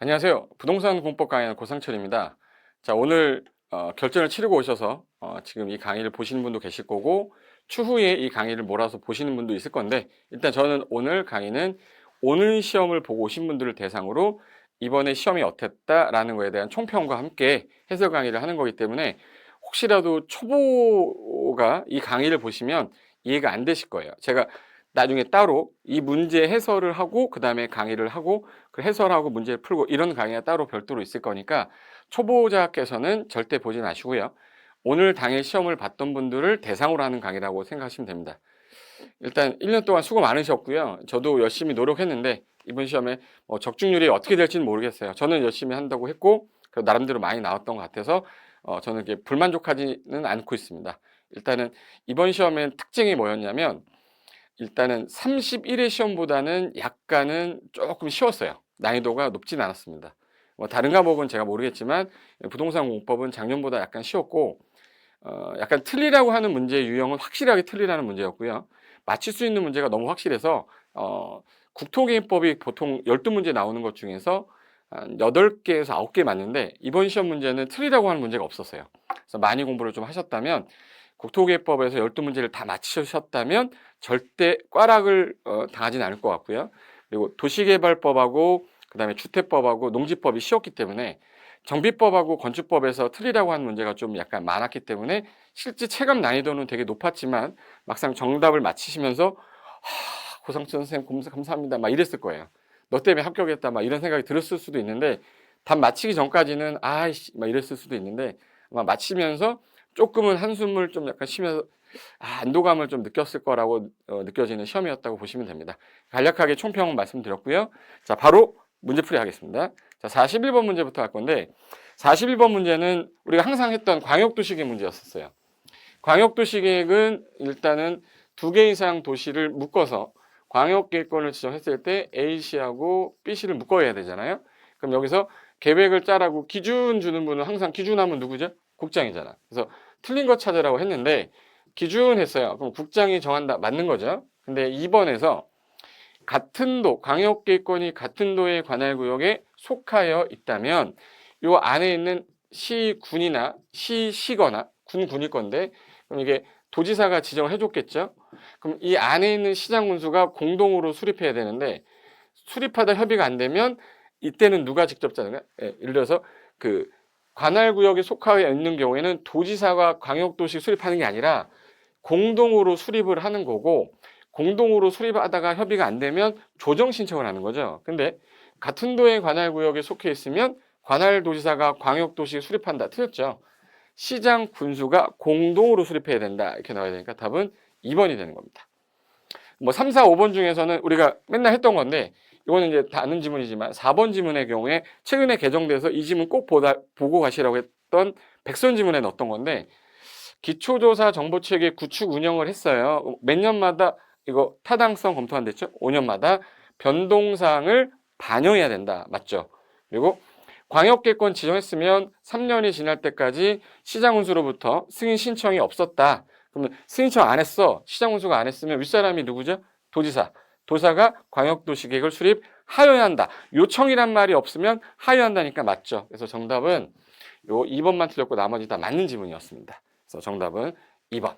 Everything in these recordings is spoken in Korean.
안녕하세요. 부동산 공법 강의 고상철입니다. 자, 오늘 결전을 치르고 오셔서 지금 이 강의를 보시는 분도 계실 거고 추후에 이 강의를 몰아서 보시는 분도 있을 건데, 일단 저는 오늘 강의는 오늘 시험을 보고 오신 분들을 대상으로 이번에 시험이 어땠다라는 거에 대한 총평과 함께 해설 강의를 하는 거기 때문에 혹시라도 초보가 이 강의를 보시면 이해가 안 되실 거예요. 제가 나중에 따로 이 문제 해설을 하고 그 다음에 강의를 하고 그 해설하고 문제를 풀고 이런 강의가 따로 별도로 있을 거니까 초보자께서는 절대 보지 마시고요. 오늘 당일 시험을 봤던 분들을 대상으로 하는 강의라고 생각하시면 됩니다. 일단 1년 동안 수고 많으셨고요. 저도 열심히 노력했는데 이번 시험에 적중률이 어떻게 될지는 모르겠어요. 저는 열심히 한다고 했고 나름대로 많이 나왔던 것 같아서 저는 이게 불만족하지는 않고 있습니다. 일단은 이번 시험의 특징이 뭐였냐면, 일단은 31회 시험보다는 약간은 조금 쉬웠어요. 난이도가 높진 않았습니다. 다른 과목은 제가 모르겠지만 부동산 공법은 작년보다 약간 쉬웠고, 약간 틀리라고 하는 문제의 유형은 확실하게 틀리라는 문제였고요. 맞힐 수 있는 문제가 너무 확실해서 국토개혁법이 보통 12문제 나오는 것 중에서 한 8개에서 9개 맞는데, 이번 시험 문제는 틀리라고 하는 문제가 없었어요. 그래서 많이 공부를 좀 하셨다면, 국토개혁법에서 12문제를 다 맞히셨다면 절대 꽈락을 당하지는 않을 것 같고요. 그리고 도시개발법하고 그다음에 주택법하고 농지법이 쉬웠기 때문에, 정비법하고 건축법에서 틀리라고 하는 문제가 좀 약간 많았기 때문에 실제 체감 난이도는 되게 높았지만 막상 정답을 맞히시면서 고상철 선생님 감사합니다 막 이랬을 거예요. 너 때문에 합격했다 막 이런 생각이 들었을 수도 있는데, 답 맞히기 전까지는 아이씨 막 이랬을 수도 있는데, 아마 맞히면서 조금은 한숨을 좀 약간 쉬면서 안도감을 좀 느꼈을 거라고 느껴지는 시험이었다고 보시면 됩니다. 간략하게 총평은 말씀드렸고요. 자, 바로 문제풀이 하겠습니다. 자, 41번 문제부터 할 건데, 41번 문제는 우리가 항상 했던 광역도시계획 문제였었어요. 광역도시계획은 일단은 2개 이상 도시를 묶어서 광역계획권을 지정했을 때 A시하고 B시를 묶어야 되잖아요. 그럼 여기서 계획을 짜라고 기준 주는 분은 항상 기준하면 누구죠? 국장이잖아. 그래서 틀린 거 찾으라고 했는데 기준 했어요. 그럼 국장이 정한다. 맞는 거죠. 근데 2번에서 같은 도, 광역계획권이 같은 도의 관할구역에 속하여 있다면 요 안에 있는 시군이나 시시거나 군군일 건데, 그럼 이게 도지사가 지정을 해줬겠죠. 그럼 이 안에 있는 시장 군수가 공동으로 수립해야 되는데, 수립하다 협의가 안 되면 이때는 누가 직접 짜는 거야? 예를 들어서 그 관할구역에 속하여 있는 경우에는 도지사가 광역도시 수립하는 게 아니라 공동으로 수립을 하는 거고, 공동으로 수립하다가 협의가 안 되면 조정 신청을 하는 거죠. 근데 같은 도의 관할구역에 속해 있으면 관할도지사가 광역도시 수립한다. 틀렸죠. 시장 군수가 공동으로 수립해야 된다. 이렇게 나와야 되니까 답은 2번이 되는 겁니다. 3, 4, 5번 중에서는 우리가 맨날 했던 건데, 이거는 이제 다 아는 지문이지만 4번 지문의 경우에 최근에 개정돼서 이 지문 꼭 보고 가시라고 했던 백선 지문에 넣었던 건데, 기초조사 정보체계 구축 운영을 했어요. 몇 년마다 이거 타당성 검토한댔죠? 5년마다 변동사항을 반영해야 된다. 맞죠? 그리고 광역계획권 지정했으면 3년이 지날 때까지 시장운수로부터 승인 신청이 없었다. 그러면 승인 신청 안 했어. 시장운수가 안 했으면 윗사람이 누구죠? 도지사. 도사가 광역도시계획을 수립하여야 한다. 요청이란 말이 없으면 하여야 한다니까 맞죠? 그래서 정답은 요 2번만 틀렸고 나머지 다 맞는 지문이었습니다. 그래서 정답은 2번.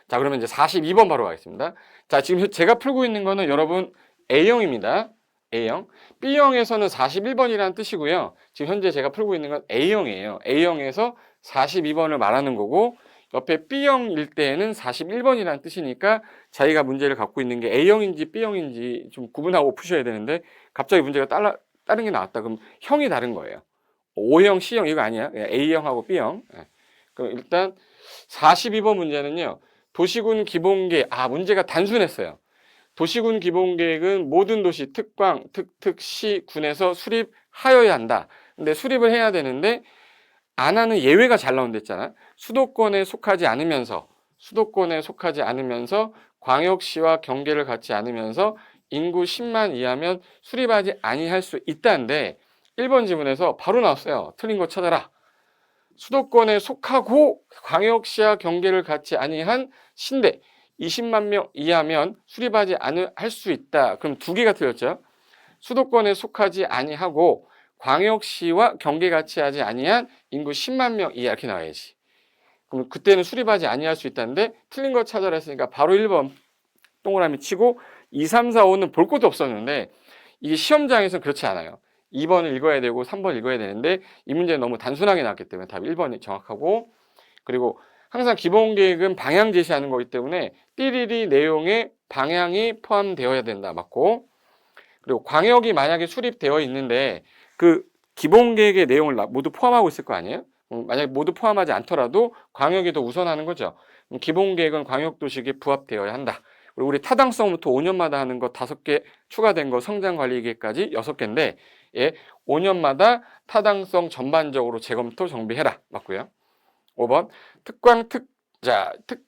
자, 그러면 이제 42번 바로 가겠습니다. 자, 지금 제가 풀고 있는 거는 여러분 A형입니다. A형. B형에서는 41번이라는 뜻이고요. 지금 현재 제가 풀고 있는 건 A형이에요. A형에서 42번을 말하는 거고, 옆에 B형일 때에는 41번이라는 뜻이니까 자기가 문제를 갖고 있는 게 A형인지 B형인지 좀 구분하고 푸셔야 되는데, 갑자기 문제가 다른 게 나왔다. 그럼 형이 다른 거예요. O형, C형 이거 아니야. A형하고 B형. 그럼 일단 42번 문제는요. 도시군 기본계획. 문제가 단순했어요. 도시군 기본계획은 모든 도시, 특광, 특시, 군에서 수립하여야 한다. 근데 수립을 해야 되는데 안 하는 예외가 잘 나온댔잖아. 수도권에 속하지 않으면서 광역시와 경계를 갖지 않으면서 인구 10만 이하면 수립하지 아니할 수 있다는데, 1번 지문에서 바로 나왔어요. 틀린 거 찾아라. 수도권에 속하고 광역시와 경계를 갖지 아니한 신대 20만 명 이하면 수립하지 않을 수 있다. 그럼 2개가 틀렸죠. 수도권에 속하지 아니하고 광역시와 경계 같이 하지 아니한 인구 10만 명 이하 이렇게 나와야지. 그럼 그때는 수립하지 아니할 수 있다는데 틀린 거 찾아라 했으니까 바로 1번 동그라미 치고 2, 3, 4, 5는 볼 것도 없었는데 이게 시험장에서는 그렇지 않아요. 2번을 읽어야 되고 3번 읽어야 되는데 이 문제는 너무 단순하게 나왔기 때문에 답 1번이 정확하고, 그리고 항상 기본 계획은 방향 제시하는 거기 때문에 띠리리 내용에 방향이 포함되어야 된다. 맞고, 그리고 광역이 만약에 수립되어 있는데 그 기본 계획의 내용을 모두 포함하고 있을 거 아니에요? 만약에 모두 포함하지 않더라도 광역이 더 우선하는 거죠. 기본 계획은 광역도시계획에 부합되어야 한다. 그리고 우리 타당성부터 5년마다 하는 거 5개 추가된 거 성장관리계획까지 6개인데 예, 5년마다 타당성 전반적으로 재검토 정비해라. 맞고요. 5번 특광특특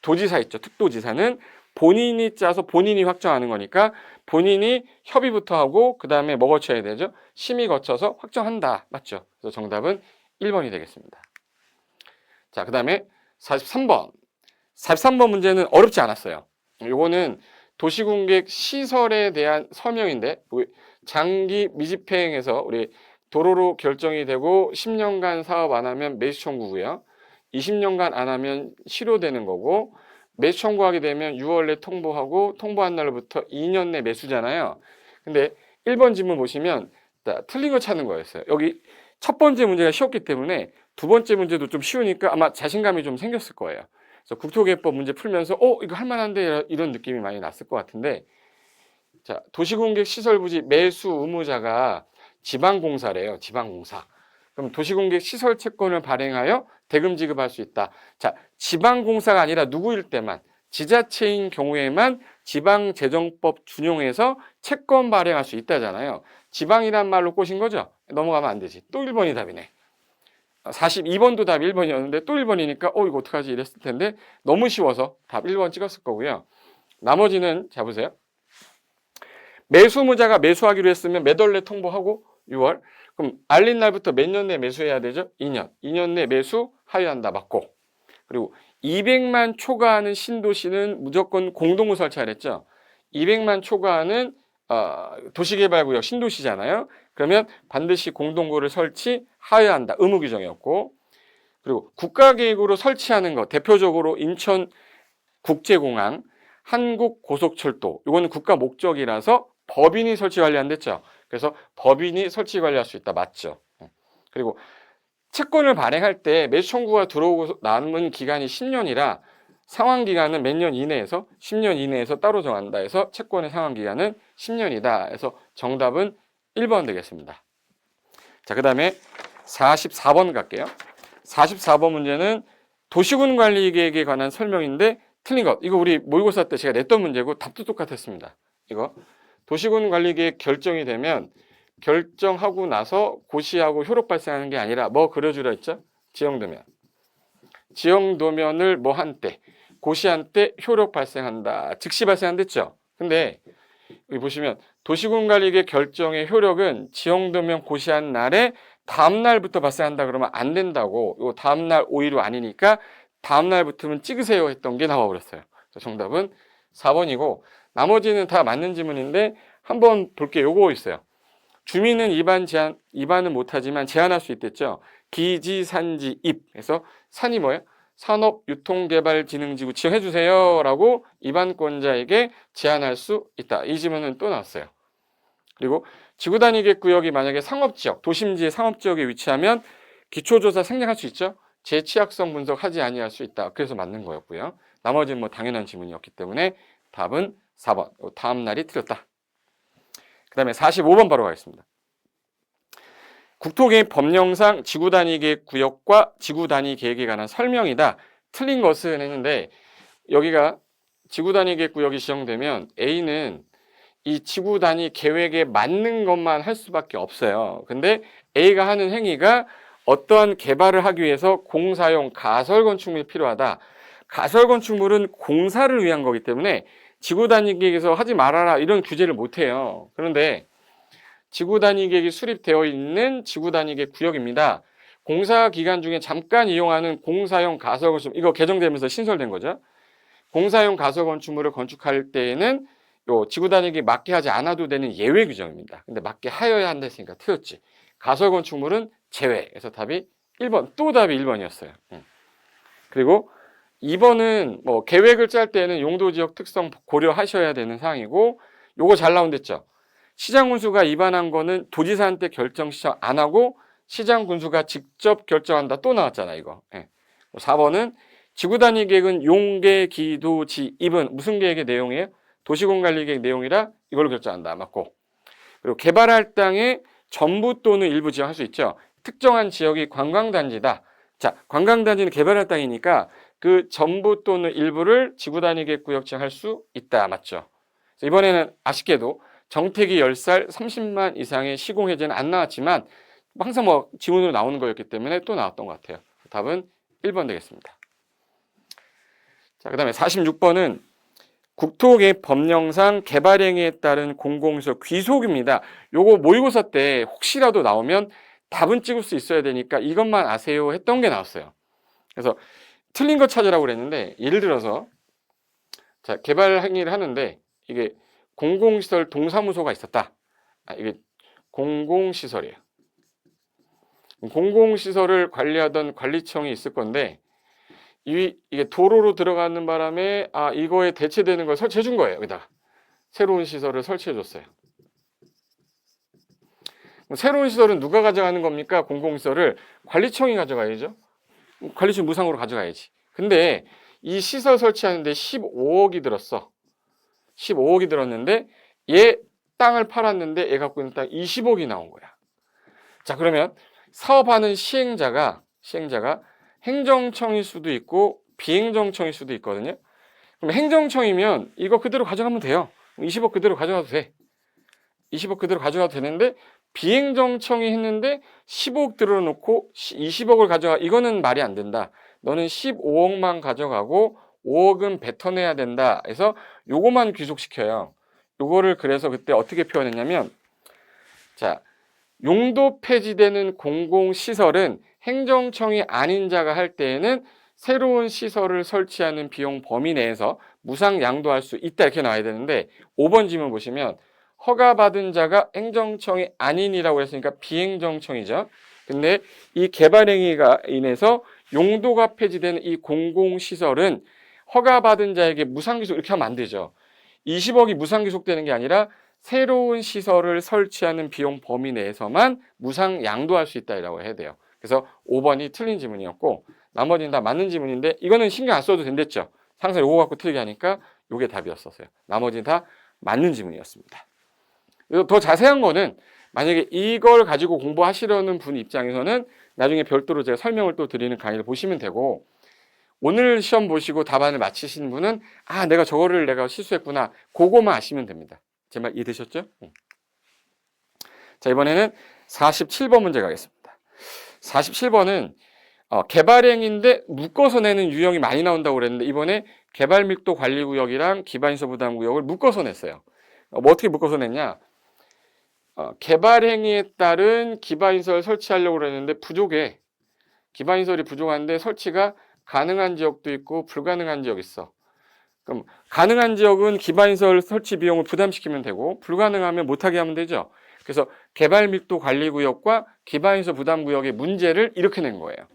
도지사 있죠. 특도지사는 본인이 짜서 본인이 확정하는 거니까 본인이 협의부터 하고 그 다음에 뭐 거쳐야 되죠? 심의 거쳐서 확정한다. 맞죠? 그래서 정답은 1번이 되겠습니다. 자, 그 다음에 43번. 43번 문제는 어렵지 않았어요. 요거는 도시공객 시설에 대한 설명인데 장기 미집행에서 우리 도로로 결정이 되고 10년간 사업 안 하면 매수 청구고요. 20년간 안 하면 실효되는 거고, 매수 청구하게 되면 6월 내 통보하고 통보한 날부터 2년 내 매수잖아요. 근데 1번 지문 보시면 틀린 거 찾는 거였어요. 여기 첫 번째 문제가 쉬웠기 때문에 두 번째 문제도 좀 쉬우니까 아마 자신감이 좀 생겼을 거예요. 그래서 국토계획법 문제 풀면서 이거 할만한데 이런 느낌이 많이 났을 것 같은데, 자, 도시공객 시설부지 매수 의무자가 지방공사래요. 지방공사. 그럼 도시공객 시설 채권을 발행하여 대금 지급할 수 있다. 자, 지방공사가 아니라 누구일 때만, 지자체인 경우에만 지방재정법 준용해서 채권 발행할 수 있다잖아요. 지방이란 말로 꼬신 거죠? 넘어가면 안 되지. 또 1번이 답이네. 42번도 답 1번이었는데 또 1번이니까 이거 어떡하지 이랬을 텐데 너무 쉬워서 답 1번 찍었을 거고요. 나머지는 자 보세요. 매수무자가 매수하기로 했으면 몇 월 내 통보하고 6월. 그럼 알린 날부터 몇 년 내 매수해야 되죠? 2년. 2년 내 매수 하여한다. 맞고. 그리고 200만 초과하는 신도시는 무조건 공동구 설치하랬죠. 200만 초과하는 도시개발구역 신도시잖아요. 그러면 반드시 공동구를 설치하여야 한다. 의무 규정이었고, 그리고 국가계획으로 설치하는 것 대표적으로 인천국제공항, 한국고속철도, 이거는 국가 목적이라서 법인이 설치 관리 안 됐죠. 그래서 법인이 설치 관리할 수 있다. 맞죠. 그리고 채권을 발행할 때 매수 청구가 들어오고 남은 기간이 10년이라 상환기간은 몇 년 이내에서 10년 이내에서 따로 정한다 해서 채권의 상환기간은 10년이다 해서 정답은 1번 되겠습니다. 자, 그 다음에 44번 갈게요. 44번 문제는 도시군관리계획에 관한 설명인데 틀린 것. 이거 우리 모의고사 때 제가 냈던 문제고 답도 똑같았습니다. 이거 도시군관리계획 결정이 되면 결정하고 나서 고시하고 효력 발생하는 게 아니라 뭐 그려주라 했죠? 지형도면. 지형도면을 뭐 한 때, 고시한 때 효력 발생한다. 즉시 발생한댔죠? 근데 여기 보시면 도시군관리계획 결정의 효력은 지형도면 고시한 날에 다음 날부터 발생한다 그러면 안 된다고. 이거 다음 날 오히려 아니니까 다음 날부터는 찍으세요 했던 게 나와버렸어요. 정답은 4번이고 나머지는 다 맞는 지문인데 한번 볼게요. 요거 있어요. 주민은 입안은 못하지만 제한할 수 있댔죠. 기지산지 입에서 산이 뭐예요? 산업유통개발진흥지구 지정해주세요 라고 입안권자에게 제한할 수 있다. 이 지문은 또 나왔어요. 그리고 지구단위계획구역이 만약에 상업지역, 도심지의 상업지역에 위치하면 기초조사 생략할 수 있죠. 재취약성 분석하지 아니할 수 있다. 그래서 맞는 거였고요. 나머지는 뭐 당연한 지문이었기 때문에 답은 4번. 다음 날이 틀렸다. 그 다음에 45번 바로 가겠습니다. 국토계획 법령상 지구단위계획 구역과 지구단위계획에 관한 설명이다. 틀린 것은 했는데 여기가 지구단위계획 구역이 지정되면 A는 이 지구단위 계획에 맞는 것만 할 수밖에 없어요. 근데 A가 하는 행위가 어떠한 개발을 하기 위해서 공사용 가설건축물이 필요하다. 가설건축물은 공사를 위한 거기 때문에 지구단위계획에서 하지 말아라 이런 규제를 못해요. 그런데 지구단위계획이 수립되어 있는 지구단위계획 구역입니다. 공사 기간 중에 잠깐 이용하는 공사용 가설건축물, 이거 개정되면서 신설된 거죠. 공사용 가설건축물을 건축할 때에는 요 지구 다니기 맞게 하지 않아도 되는 예외 규정입니다. 근데 맞게 하여야 한다 했으니까 틀렸지. 가설 건축물은 제외. 그래서 답이 1번. 또 답이 1번이었어요. 그리고 2번은 뭐 계획을 짤 때는 용도 지역 특성 고려하셔야 되는 사항이고, 요거 잘 나온댔죠. 시장 군수가 위반한 거는 도지사한테 결정 신청 안 하고 시장 군수가 직접 결정한다. 또 나왔잖아, 이거. 4번은 지구 단위 계획은 용계 기도지 입은 무슨 계획의 내용이에요? 도시공관리계획 내용이라 이걸로 결정한다. 맞고. 그리고 개발할 땅의 전부 또는 일부 지정 할 수 있죠. 특정한 지역이 관광단지다. 자, 관광단지는 개발할 땅이니까 그 전부 또는 일부를 지구 단위 계획 구역 지정할 수 있다. 맞죠? 이번에는 아쉽게도 정택이 10살 30만 이상의 시공해제는 안 나왔지만 항상 뭐 지문으로 나오는 거였기 때문에 또 나왔던 것 같아요. 답은 1번 되겠습니다. 자, 그 다음에 46번은 국토계획 법령상 개발행위에 따른 공공시설 귀속입니다. 요거 모의고사 때 혹시라도 나오면 답은 찍을 수 있어야 되니까 이것만 아세요 했던 게 나왔어요. 그래서 틀린 거 찾으라고 그랬는데, 예를 들어서 자, 개발 행위를 하는데 이게 공공시설 동사무소가 있었다. 이게 공공시설이에요. 공공시설을 관리하던 관리청이 있을 건데 이게 도로로 들어가는 바람에 이거에 대체되는 걸 설치해 준 거예요. 여기다가 새로운 시설을 설치해 줬어요. 새로운 시설은 누가 가져가는 겁니까? 공공시설을 관리청이 가져가야죠. 관리청 무상으로 가져가야지. 근데 이 시설 설치하는데 15억이 들었어. 15억이 들었는데 얘 땅을 팔았는데 얘 갖고 있는 땅 20억이 나온 거야. 자, 그러면 사업하는 시행자가 행정청일 수도 있고 비행정청일 수도 있거든요. 그럼 행정청이면 이거 그대로 가져가면 돼요. 20억 그대로 가져가도 돼. 20억 그대로 가져가도 되는데 비행정청이 했는데 15억 들어놓고 20억을 가져가. 이거는 말이 안 된다. 너는 15억만 가져가고 5억은 뱉어내야 된다. 해서 요거만 귀속시켜요. 요거를 그래서 그때 어떻게 표현했냐면, 자, 용도 폐지되는 공공시설은 행정청이 아닌 자가 할 때에는 새로운 시설을 설치하는 비용 범위 내에서 무상 양도할 수 있다. 이렇게 나와야 되는데 5번 지문 보시면 허가받은 자가 행정청이 아닌이라고 했으니까 비행정청이죠. 근데 이 개발행위가 인해서 용도가 폐지되는 이 공공시설은 허가받은 자에게 무상기속 이렇게 하면 안 되죠. 20억이 무상기속되는 게 아니라 새로운 시설을 설치하는 비용 범위 내에서만 무상 양도할 수 있다라고 해야 돼요. 그래서 5번이 틀린 지문이었고 나머지는 다 맞는 지문인데 이거는 신경 안 써도 된댔죠. 항상 요거 갖고 틀리게 하니까 요게 답이었었어요. 나머지는 다 맞는 지문이었습니다. 더 자세한 거는 만약에 이걸 가지고 공부하시려는 분 입장에서는 나중에 별도로 제가 설명을 또 드리는 강의를 보시면 되고, 오늘 시험 보시고 답안을 맞히신 분은 내가 저거를 내가 실수했구나. 그거만 아시면 됩니다. 제 말 이해되셨죠? 자, 이번에는 47번 문제 가겠습니다. 47번은 개발행위인데 묶어서 내는 유형이 많이 나온다고 그랬는데 이번에 개발밀도 관리구역이랑 기반시설 부담구역을 묶어서 냈어요. 뭐 어떻게 묶어서 냈냐? 개발행위에 따른 기반시설 설치하려고 그랬는데 부족해. 기반시설이 부족한데 설치가 가능한 지역도 있고 불가능한 지역이 있어. 그럼 가능한 지역은 기반시설 설치 비용을 부담시키면 되고 불가능하면 못하게 하면 되죠. 그래서 개발밀도 관리구역과 기반시설 부담구역의 문제를 이렇게 낸 거예요.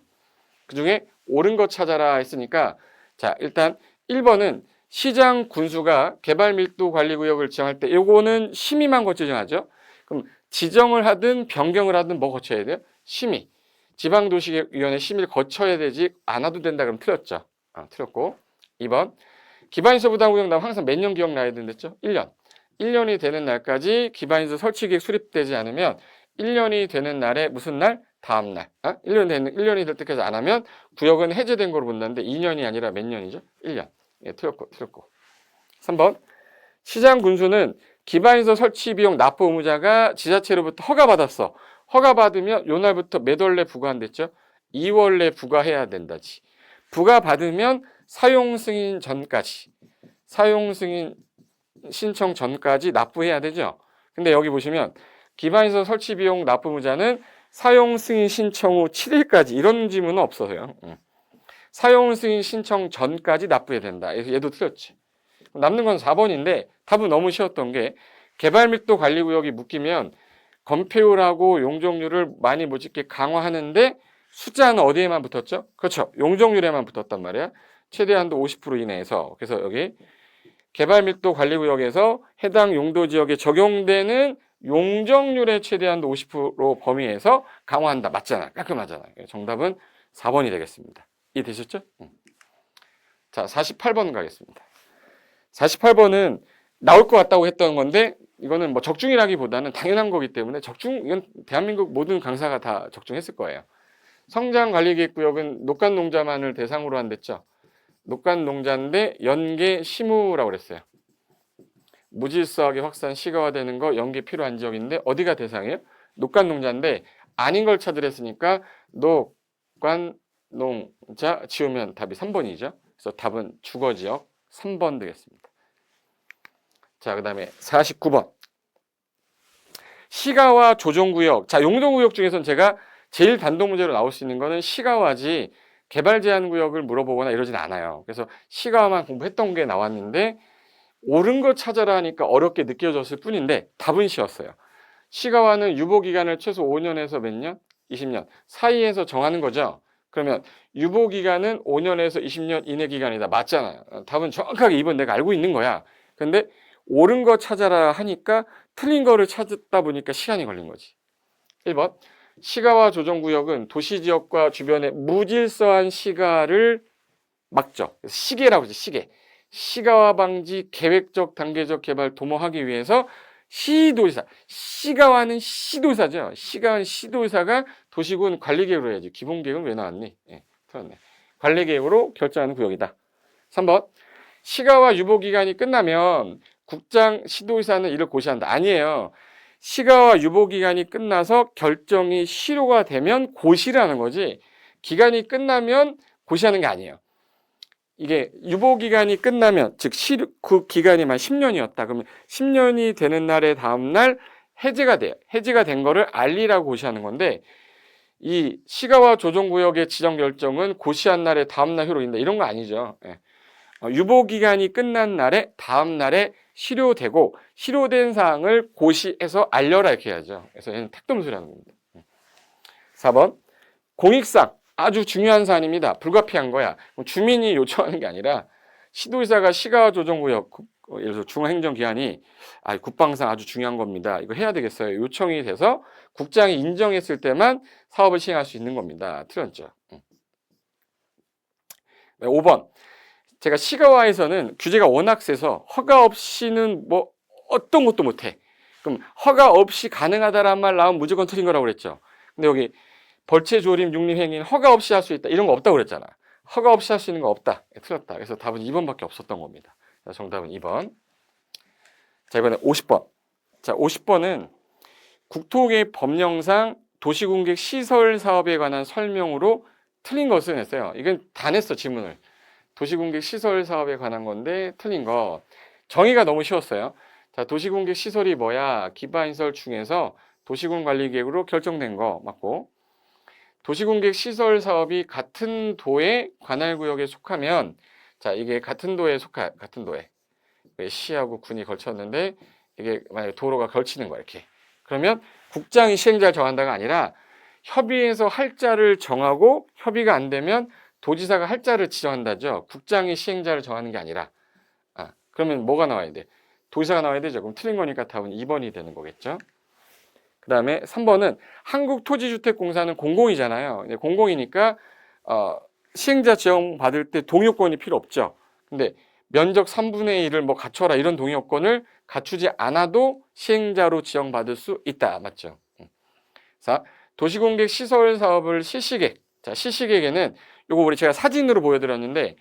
그중에 옳은 거 찾아라 했으니까, 자, 일단 1번은 시장 군수가 개발밀도 관리구역을 지정할 때 요거는 심의만 거쳐 지정하죠. 그럼 지정을 하든 변경을 하든 뭐 거쳐야 돼요? 심의. 지방도시계획위원회 심의를 거쳐야 되지 않아도 된다 그러면 틀렸죠. 틀렸고. 2번 기반시설 부담구역 나오면 항상 몇 년 기억나야 된댔죠? 1년. 1년이 되는 날까지 기반시설 설치계획 수립되지 않으면 1년이 되는 날에 무슨 날? 다음 날. 1년이 될 때까지 안 하면 구역은 해제된 거로 본다는데 2년이 아니라 몇 년이죠? 1년. 예, 틀렸고. 3번 시장 군수는 기반시설 설치 비용 납부 의무자가 지자체로부터 허가받았어. 허가받으면 요 날부터 몇 월 내 부과한댔죠? 2월 내 부과해야 된다지. 부과받으면 사용 승인 신청 전까지 납부해야 되죠. 근데 여기 보시면 기반시설 설치 비용 납부 의무자는 사용 승인 신청 후 7일까지 이런 지문은 없어서요. 사용 승인 신청 전까지 납부해야 된다. 그래서 얘도 틀렸지. 남는 건 4번인데 답은 너무 쉬웠던 게 개발밀도 관리구역이 묶이면 건폐율하고 용적률을 많이 못 짓게 강화하는데 숫자는 어디에만 붙었죠? 그렇죠. 용적률에만 붙었단 말이야. 최대한도 50% 이내에서. 그래서 여기 개발밀도 관리구역에서 해당 용도지역에 적용되는 용적률의 최대한도 50% 범위에서 강화한다. 맞잖아. 깔끔하잖아. 정답은 4번이 되겠습니다. 이해되셨죠? 자, 48번 가겠습니다. 48번은 나올 것 같다고 했던 건데 이거는 뭐 적중이라기보다는 당연한 거기 때문에 이건 대한민국 모든 강사가 다 적중했을 거예요. 성장관리계획구역은 녹간농자만을 대상으로 한댔죠. 녹간농자인데 연계 심우라고 그랬어요. 무질서하게 확산 시가화되는 거 연계 필요한 지역인데 어디가 대상이에요? 녹간농자인데 아닌 걸 찾으랬으니까 녹간농자 지우면 답이 3번이죠. 그래서 답은 주거지역 3번 되겠습니다. 자, 그 다음에 49번. 시가화 조정구역. 자, 용도구역 중에서는 제가 제일 단독 문제로 나올 수 있는 거는 시가화지 개발 제한 구역을 물어보거나 이러진 않아요. 그래서 시가화만 공부했던 게 나왔는데 옳은 거 찾아라 하니까 어렵게 느껴졌을 뿐인데 답은 쉬웠어요. 시가화는 유보기간을 최소 5년에서 몇 년? 20년 사이에서 정하는 거죠. 그러면 유보기간은 5년에서 20년 이내 기간이다. 맞잖아요. 답은 정확하게 2번 내가 알고 있는 거야. 근데 옳은 거 찾아라 하니까 틀린 거를 찾다 보니까 시간이 걸린 거지. 1번. 시가화 조정구역은 도시지역과 주변의 무질서한 시가를 막죠. 시계라고 하죠. 시계. 시가화 방지 계획적 단계적 개발 도모하기 위해서 시도의사. 시가화는 시도의사죠. 시가화는 시도의사가 도시군 관리계획으로 해야지. 기본계획은 왜 나왔니? 예, 틀렸네. 관리계획으로 결정하는 구역이다. 3번. 시가화 유보기간이 끝나면 국장 시도의사는 이를 고시한다. 아니에요. 시가화 유보기간이 끝나서 결정이 실효가 되면 고시라는 거지 기간이 끝나면 고시하는 게 아니에요. 이게 유보기간이 끝나면 즉 그 기간이 만 10년이었다. 그러면 10년이 되는 날의 다음 날 해제가 돼요. 해제가 된 거를 알리라고 고시하는 건데 이 시가화 조정구역의 지정 결정은 고시한 날의 다음 날 효력인다. 이런 거 아니죠. 예. 유보기간이 끝난 날에 다음 날에 실효되고 실효된 사항을 고시해서 알려라 이렇게 해야죠. 그래서 얘는 택도문서라는 겁니다. 4번 공익상 아주 중요한 사안입니다. 불가피한 거야. 주민이 요청하는 게 아니라 시도의사가 시가화 조정구역 예를 들어서 중앙행정기관이 국방상 아주 중요한 겁니다. 이거 해야 되겠어요. 요청이 돼서 국장이 인정했을 때만 사업을 시행할 수 있는 겁니다. 틀렸죠. 5번 제가 시가화에서는 규제가 워낙 세서 허가 없이는 뭐 어떤 것도 못해. 그럼 허가 없이 가능하다란 말 나오면 무조건 틀린 거라고 그랬죠. 근데 여기 벌채 조림 육립행위는 허가 없이 할 수 있다. 이런 거 없다고 그랬잖아. 허가 없이 할 수 있는 거 없다. 틀렸다. 그래서 답은 2번밖에 없었던 겁니다. 정답은 2번. 자, 이번에 50번. 자, 50번은 국토계 법령상 도시공객 시설 사업에 관한 설명으로 틀린 것을 했어요. 이건 다 냈어, 지문을. 도시공객 시설 사업에 관한 건데 틀린 거. 정의가 너무 쉬웠어요. 자, 도시공객 시설이 뭐야? 기반시설 중에서 도시군 관리계획으로 결정된 거 맞고 도시공객 시설 사업이 같은 도의 관할구역에 속하면 자, 이게 같은 도에 같은 도에 시하고 군이 걸쳤는데 이게 만약에 도로가 걸치는 거야 이렇게. 그러면 국장이 시행자를 정한다가 아니라 협의해서 할자를 정하고 협의가 안 되면 도지사가 할자를 지정한다죠. 국장이 시행자를 정하는 게 아니라. 그러면 뭐가 나와야 돼? 도지사가 나와야 되죠. 그럼 틀린 거니까 답은 2번이 되는 거겠죠. 그 다음에 3번은 한국토지주택공사는 공공이잖아요. 공공이니까 시행자 지정 받을 때 동의요건이 필요 없죠. 근데 면적 3분의 1을 뭐 갖춰라 이런 동의요건을 갖추지 않아도 시행자로 지정받을 수 있다. 맞죠? 자, 도시공객 시설 사업을 실시계획. 자, 실시계획에는 요거 우리 제가 사진으로 보여드렸는데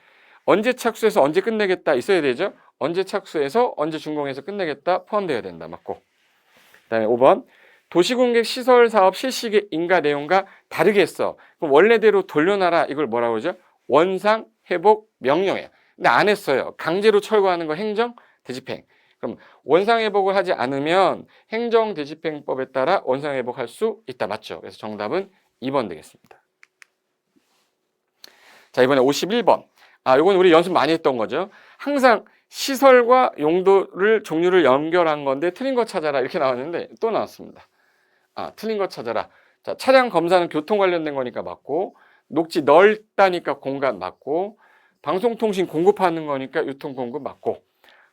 언제 착수해서 언제 끝내겠다 있어야 되죠. 언제 착수해서 언제 준공해서 끝내겠다 포함되어야 된다. 맞고. 그 다음에 5번 도시공객 시설 사업 실시계획 인가 내용과 다르게 했어. 그럼 원래대로 돌려놔라. 이걸 뭐라고 그러죠? 원상 회복 명령이야. 근데 안 했어요. 강제로 철거하는 거 행정 대집행. 그럼 원상 회복을 하지 않으면 행정 대집행법에 따라 원상 회복할 수 있다. 맞죠? 그래서 정답은 2번 되겠습니다. 자, 이번에 51번. 요건 우리 연습 많이 했던 거죠. 항상 시설과 용도를 종류를 연결한 건데 틀린 거 찾아라 이렇게 나왔는데 또 나왔습니다. 틀린 거 찾아라. 자, 차량 검사는 교통 관련된 거니까 맞고, 녹지 넓다니까 공간 맞고, 방송통신 공급하는 거니까 유통 공급 맞고,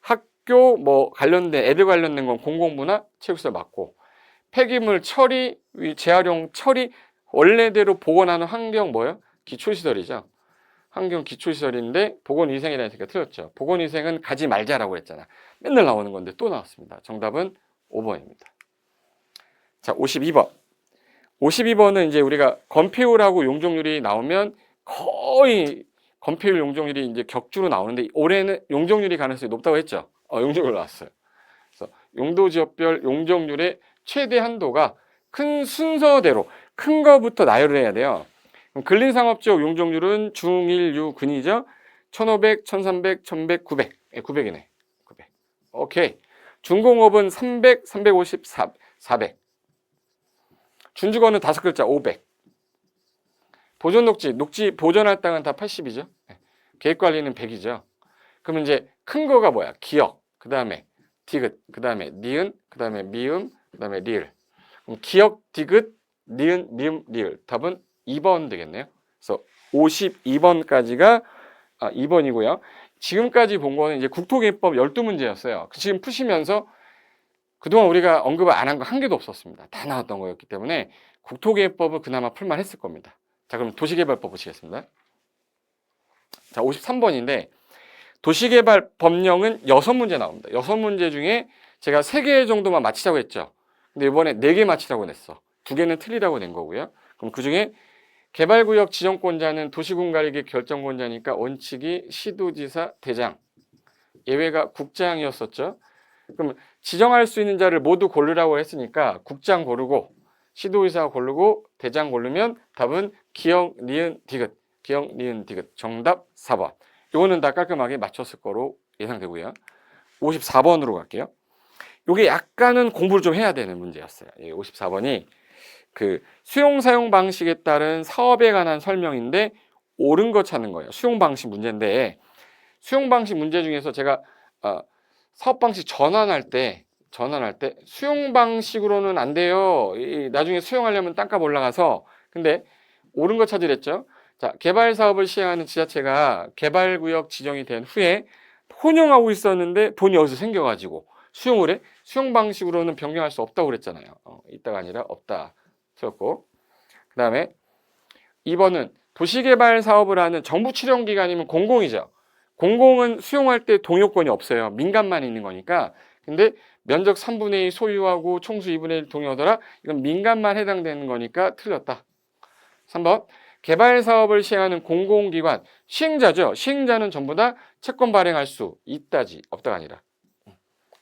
학교 뭐 관련된 애들 관련된 건 공공부나 체육시설 맞고, 폐기물 처리, 재활용 처리 원래대로 복원하는 환경 뭐예요? 기초시설이죠. 환경 기초시설인데 보건위생이라는 새끼가 틀렸죠. 보건위생은 가지 말자라고 했잖아. 맨날 나오는 건데 또 나왔습니다. 정답은 5번입니다. 자, 52번. 52번은 이제 우리가 건폐율하고 용적률이 나오면 거의 건폐율 용적률이 이제 격주로 나오는데 올해는 용적률이 가능성이 높다고 했죠. 용적률 나왔어요. 그래서 용도지역별 용적률의 최대 한도가 큰 순서대로 큰 거부터 나열을 해야 돼요. 근린상업지역 용적률은 중, 일, 유, 근이죠. 1500, 1300, 1100, 900. 900이네. 900. 오케이. 중공업은 300, 350, 400. 준주거는 5글자 500. 녹지 보존할 땅은 다 80이죠. 계획관리는 100이죠. 그러면 이제 큰 거가 뭐야? 기역, 그 다음에 디귿, 그 다음에 니은, 그 다음에 미음, 그 다음에 리을. 그럼 기역, 디귿, 니은, 미음, 리을. 답은 2번 되겠네요. 그래서 52번까지가 2번이고요. 지금까지 본 거는 이제 국토개법 12문제였어요. 지금 푸시면서 그동안 우리가 언급을 안 한 거 한 개도 없었습니다. 다 나왔던 거였기 때문에 국토개법은 그나마 풀만 했을 겁니다. 자, 그럼 도시개발법 보시겠습니다. 자, 53번인데 도시개발 법령은 6문제 나옵니다. 6문제 중에 제가 3개 정도만 맞히자고 했죠. 근데 이번에 4개 맞히라고 냈어. 2개는 틀리라고 낸 거고요. 그럼 그중에 개발구역 지정권자는 도시군관리계 결정권자니까 원칙이 시도지사, 대장. 예외가 국장이었었죠. 그럼 지정할 수 있는 자를 모두 고르라고 했으니까 국장 고르고 시도의사 고르고 대장 고르면 답은 기역, 니은, 디귿. 기역, 니은, 디귿. 정답 4번. 이거는 다 깔끔하게 맞췄을 거로 예상되고요. 54번으로 갈게요. 이게 약간은 공부를 좀 해야 되는 문제였어요. 54번이 그 수용 사용 방식에 따른 사업에 관한 설명인데 옳은 거 찾는 거예요. 수용 방식 문제인데 수용 방식 문제 중에서 제가 사업 방식 전환할 때 수용 방식으로는 안 돼요. 나중에 수용하려면 땅값 올라가서. 근데 옳은 거 찾으랬죠. 자, 개발 사업을 시행하는 지자체가 개발구역 지정이 된 후에 혼용하고 있었는데 돈이 어디서 생겨가지고 수용을 해? 수용 방식으로는 변경할 수 없다고 그랬잖아요. 있다가 아니라 없다. 틀렸고. 그 다음에 2번은 도시개발 사업을 하는 정부 출연기관이면 공공이죠. 공공은 수용할 때 동요권이 없어요. 민간만 있는 거니까. 근데 면적 3분의 2 소유하고 총수 2분의 1 동요하더라. 이건 민간만 해당되는 거니까 틀렸다. 3번 개발 사업을 시행하는 공공기관 시행자죠. 시행자는 전부 다 채권 발행할 수 있다지 없다가 아니라.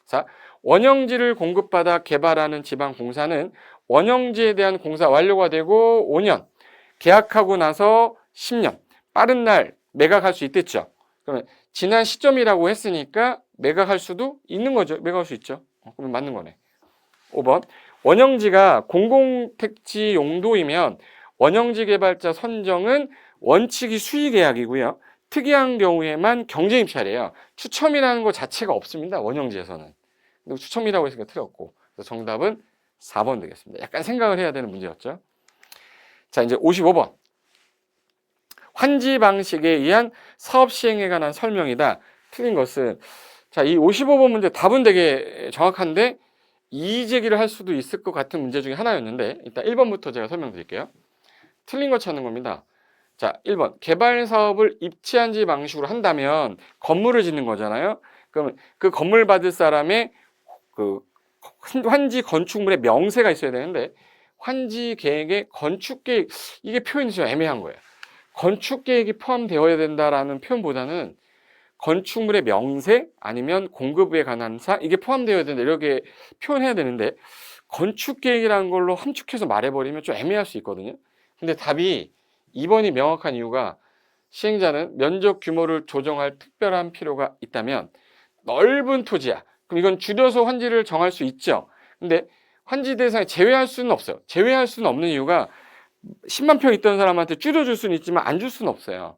자, 원형지를 공급받아 개발하는 지방공사는 원형지에 대한 공사 완료가 되고 5년, 계약하고 나서 10년, 빠른 날 매각할 수 있댔죠. 그러면 지난 시점이라고 했으니까 매각할 수도 있는 거죠. 매각할 수 있죠. 그러면 맞는 거네. 5번 원형지가 공공택지 용도이면 원형지 개발자 선정은 원칙이 수의계약이고요. 특이한 경우에만 경쟁입찰이에요. 추첨이라는 것 자체가 없습니다. 원형지에서는. 근데 추첨이라고 했으니까 틀렸고. 그래서 정답은 4번 되겠습니다. 약간 생각을 해야 되는 문제였죠. 자, 이제 55번. 환지 방식에 의한 사업 시행에 관한 설명이다. 틀린 것은 자, 이 55번 문제 답은 되게 정확한데 이의 제기를 할 수도 있을 것 같은 문제 중에 하나였는데 일단 1번부터 제가 설명드릴게요. 틀린 거 찾는 겁니다. 자, 1번. 개발 사업을 입지한지 방식으로 한다면 건물을 짓는 거잖아요. 그러면 그 건물 받을 사람의 그 환지 건축물의 명세가 있어야 되는데 환지 계획에 건축 계획 이게 표현이 좀 애매한 거예요. 건축 계획이 포함되어야 된다라는 표현보다는 건축물의 명세 아니면 공급에 관한 사 이게 포함되어야 된다 이렇게 표현해야 되는데 건축 계획이라는 걸로 함축해서 말해버리면 좀 애매할 수 있거든요. 근데 답이 2번이 명확한 이유가 시행자는 면적 규모를 조정할 특별한 필요가 있다면 넓은 토지야. 그럼 이건 줄여서 환지를 정할 수 있죠. 근데 환지 대상에 제외할 수는 없어요. 제외할 수는 없는 이유가 10만 평 있던 사람한테 줄여줄 수는 있지만 안 줄 수는 없어요.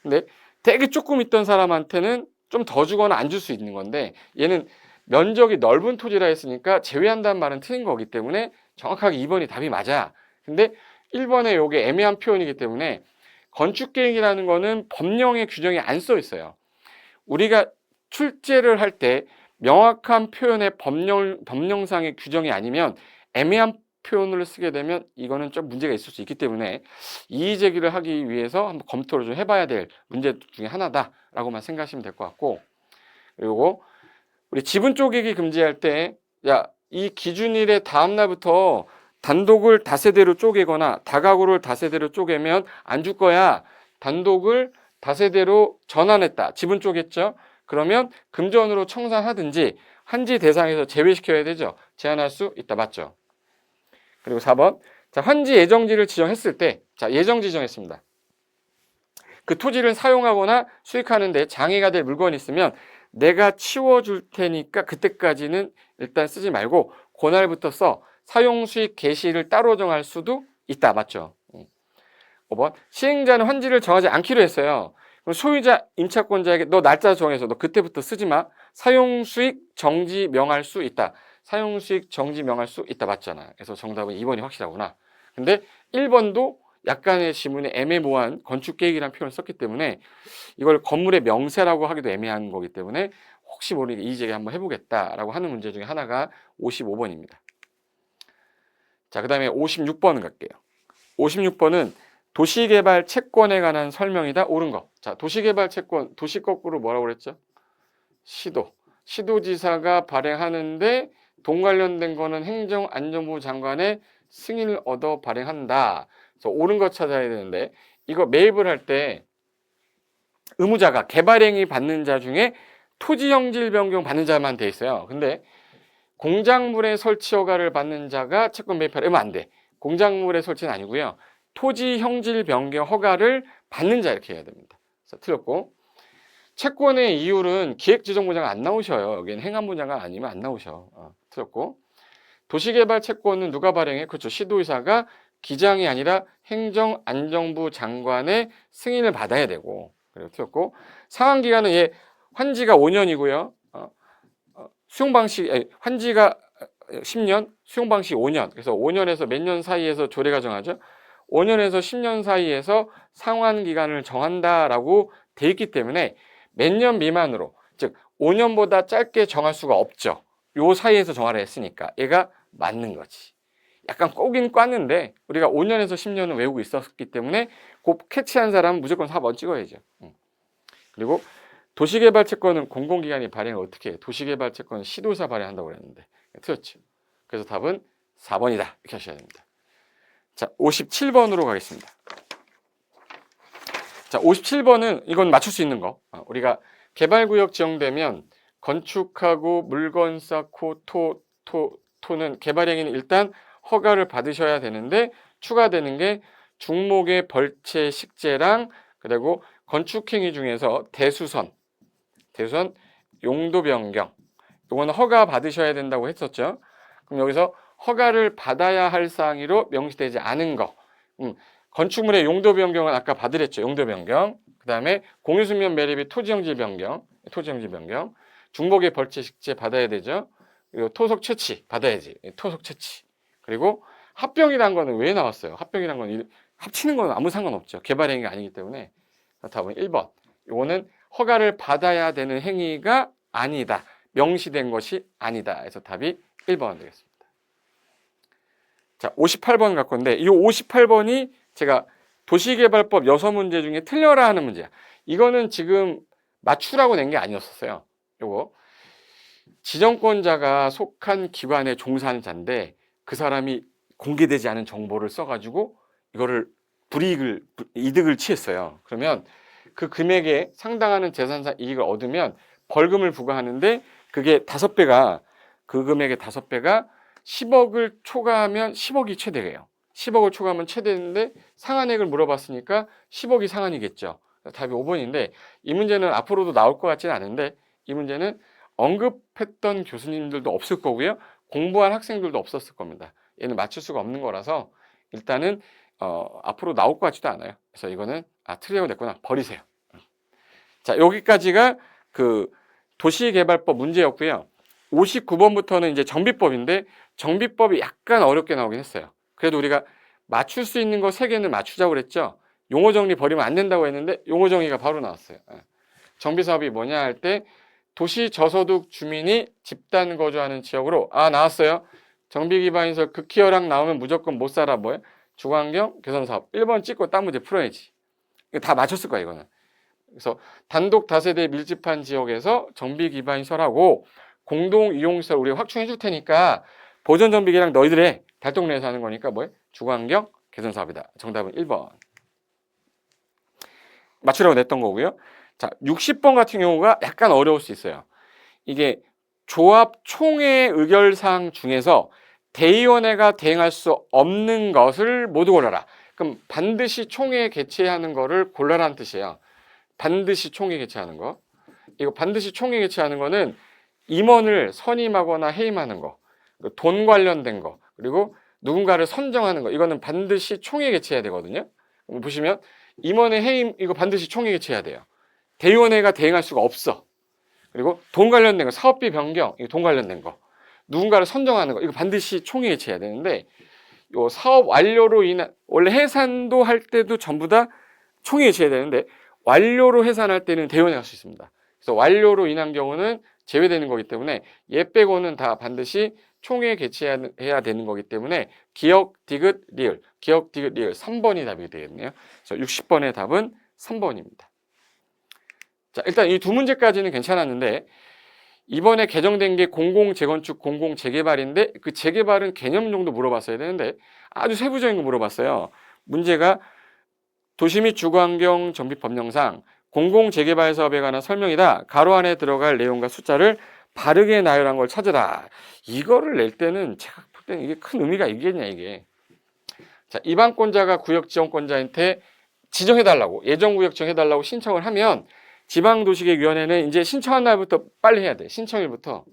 근데 되게 조금 있던 사람한테는 좀 더 주거나 안 줄 수 있는 건데 얘는 면적이 넓은 토지라 했으니까 제외한다는 말은 틀린 거기 때문에 정확하게 2번이 답이 맞아. 근데 1번에 요게 애매한 표현이기 때문에 건축계획이라는 거는 법령에 규정이 안 써 있어요. 우리가 출제를 할 때 명확한 표현의 법령상의 규정이 아니면 애매한 표현을 쓰게 되면 이거는 좀 문제가 있을 수 있기 때문에 이의 제기를 하기 위해서 한번 검토를 좀 해봐야 될 문제 중에 하나다라고만 생각하시면 될 것 같고, 그리고 우리 지분 쪼개기 금지할 때 이 기준일의 다음 날부터 단독을 다세대로 쪼개거나 다가구를 다세대로 쪼개면 안 줄 거야. 단독을 다세대로 전환했다. 지분 쪼갰죠? 그러면 금전으로 청산하든지 환지 대상에서 제외시켜야 되죠. 제한할 수 있다. 맞죠? 그리고 4번. 자, 환지 예정지를 지정했을 때, 자, 예정 지정했습니다. 그 토지를 사용하거나 수익하는데 장애가 될 물건이 있으면 내가 치워줄 테니까 그때까지는 일단 쓰지 말고 그날부터 써. 사용 수익 개시를 따로 정할 수도 있다. 맞죠? 5번. 시행자는 환지를 정하지 않기로 했어요. 그럼 소유자 임차권자에게 너 날짜 정해서 너 그때부터 쓰지 마. 사용 수익 정지 명할 수 있다. 사용 수익 정지 명할 수 있다. 맞잖아. 그래서 정답은 2번이 확실하구나. 근데 1번도 약간의 지문에 애매모호한 건축계획이라는 표현을 썼기 때문에 이걸 건물의 명세라고 하기도 애매한 거기 때문에 혹시 모르게 이의제기 한번 해보겠다라고 하는 문제 중에 하나가 55번입니다. 자, 그 다음에 56번 갈게요. 56번은 도시개발 채권에 관한 설명이다. 옳은 거. 자, 도시개발 채권, 도시 거꾸로 뭐라고 그랬죠? 시도. 시도지사가 발행하는데 돈 관련된 거는 행정안전부 장관의 승인을 얻어 발행한다. 그래서 옳은 거 찾아야 되는데 이거 매입을 할 때 의무자가 개발행위 받는 자 중에 토지 형질 변경 받는 자만 돼 있어요. 근데 공작물의 설치 허가를 받는 자가 채권 매입하려면 안 돼. 공작물의 설치는 아니고요. 토지 형질 변경 허가를 받는 자 이렇게 해야 됩니다. 그래서 틀렸고, 채권의 이율은 기획지정부장은 안 나오셔요. 여기는 행안부장관 아니면 안 나오셔. 틀렸고, 도시개발 채권은 누가 발행해? 그렇죠. 시도의사가 기장이 아니라 행정안전부 장관의 승인을 받아야 되고, 그리고 틀렸고, 상환기간은 얘 환지가 5년이고요. 수용방식, 환지가 10년, 수용방식 5년. 그래서 5년에서 몇 년 사이에서 조례가 정하죠. 5년에서 10년 사이에서 상환기간을 정한다라고 돼 있기 때문에 몇 년 미만으로, 즉 5년보다 짧게 정할 수가 없죠. 요 사이에서 정하라 했으니까 얘가 맞는 거지. 약간 꼬긴 꽈는데 우리가 5년에서 10년은 외우고 있었기 때문에 곧 캐치한 사람은 무조건 4번 찍어야죠. 그리고 도시개발 채권은 공공기관이 발행을 어떻게 해? 도시개발 채권은 시도사 발행한다고 그랬는데 틀렸죠. 그래서 답은 4번이다. 이렇게 하셔야 됩니다. 자, 57번으로 가겠습니다. 자, 57번은 이건 맞출 수 있는 거. 우리가 개발구역 지정되면 건축하고 물건 쌓고 토는 개발행위는 일단 허가를 받으셔야 되는데 추가되는 게 중목의 벌채 식재랑 그리고 건축행위 중에서 대수선 용도 변경 이거는 허가 받으셔야 된다고 했었죠. 그럼 여기서 허가를 받아야 할 사항으로 명시되지 않은 거. 건축물의 용도 변경은 아까 받으랬죠. 용도 변경. 그 다음에 공유수면 매립이 토지형질 변경. 중복의 벌채 식재 받아야 되죠. 그리고 토속 채취 받아야지. 토속 채취. 그리고 합병이란 거는 왜 나왔어요? 합병이란 건 합치는 건 아무 상관없죠. 개발행위가 아니기 때문에. 답은 1번. 이거는 허가를 받아야 되는 행위가 아니다. 명시된 것이 아니다. 그래서 답이 1번 되겠습니다. 자, 58번 갈 건데 이 58번이 제가 도시개발법 6문제 중에 틀려라 하는 문제야. 이거는 지금 맞추라고 낸 게 아니었어요. 요거 지정권자가 속한 기관에 종사하는 자인데 그 사람이 공개되지 않은 정보를 써가지고 이거를 이득을 취했어요. 그러면 그 금액에 상당하는 재산상 이익을 얻으면 벌금을 부과하는데 그게 5배가 그 금액의 5배가 10억을 초과하면 10억이 최대예요. 10억을 초과하면 최대인데 상한액을 물어봤으니까 10억이 상한이겠죠. 답이 5번인데 이 문제는 앞으로도 나올 것 같지는 않은데 이 문제는 언급했던 교수님들도 없을 거고요. 공부한 학생들도 없었을 겁니다. 얘는 맞출 수가 없는 거라서 일단은 앞으로 나올 것 같지도 않아요. 그래서 이거는 틀리고 됐구나. 버리세요. 자, 여기까지가 그 도시개발법 문제였고요. 59번부터는 이제 정비법인데 정비법이 약간 어렵게 나오긴 했어요. 그래도 우리가 맞출 수 있는 거 3개는 맞추자고 그랬죠. 용어 정리 버리면 안 된다고 했는데 용어 정리가 바로 나왔어요. 정비사업이 뭐냐 할 때 도시 저소득 주민이 집단 거주하는 지역으로 나왔어요. 정비기반시설 극히어락 나오면 무조건 못 살아 뭐예요? 주거환경 개선사업 1번 찍고 딴 문제 풀어야지. 이거 다 맞췄을 거야 이거는. 그래서 단독 다세대 밀집한 지역에서 정비기반시설하고 공동이용시설 우리가 확충해 줄 테니까 보존정비계랑 너희들 해. 달동네에서 하는 거니까 뭐예요? 주거환경 개선사업이다. 정답은 1번. 맞추라고 냈던 거고요. 자, 60번 같은 경우가 약간 어려울 수 있어요. 이게 조합 총회 의결사항 중에서 대의원회가 대행할 수 없는 것을 모두 골라라. 그럼 반드시 총회 개최하는 거를 골라라는 뜻이에요. 반드시 총회 개최하는 거. 이거 반드시 총회 개최하는 거는 임원을 선임하거나 해임하는 거, 돈 관련된 거, 그리고 누군가를 선정하는 거. 이거는 반드시 총회 개최해야 되거든요. 보시면 임원의 해임 이거 반드시 총회 개최해야 돼요. 대의원회가 대행할 수가 없어. 그리고 돈 관련된 거, 사업비 변경, 이거 돈 관련된 거, 누군가를 선정하는 거, 이거 반드시 총회 개최해야 되는데, 요 사업 완료로 인한 원래 해산도 할 때도 전부 다 총회 개최해야 되는데 완료로 해산할 때는 대의원회 갈 수 있습니다. 그래서 완료로 인한 경우는 제외되는 거기 때문에 얘 빼고는 다 반드시 총회 개최해야 되는 거기 때문에 기역, 디귿, 리을, 기역, 디귿, 리을 3번이 답이 되겠네요. 그래서 60번의 답은 3번입니다. 자, 일단 이 두 문제까지는 괜찮았는데 이번에 개정된 게 공공재건축, 공공재개발인데 그 재개발은 개념 정도 물어봤어야 되는데 아주 세부적인 거 물어봤어요. 문제가 도시 및 주거환경 정비법령상 공공재개발 사업에 관한 설명이다. 가로 안에 들어갈 내용과 숫자를 바르게 나열한 걸 찾으라. 이거를 낼 때는 제가 볼 때는 이게 큰 의미가 있겠냐 이게. 자, 입안권자가 구역지정권자한테 지정해달라고 예정구역 지정해달라고 신청을 하면 지방도시계획위원회는 이제 신청한 날부터 빨리 해야 돼. 신청일부터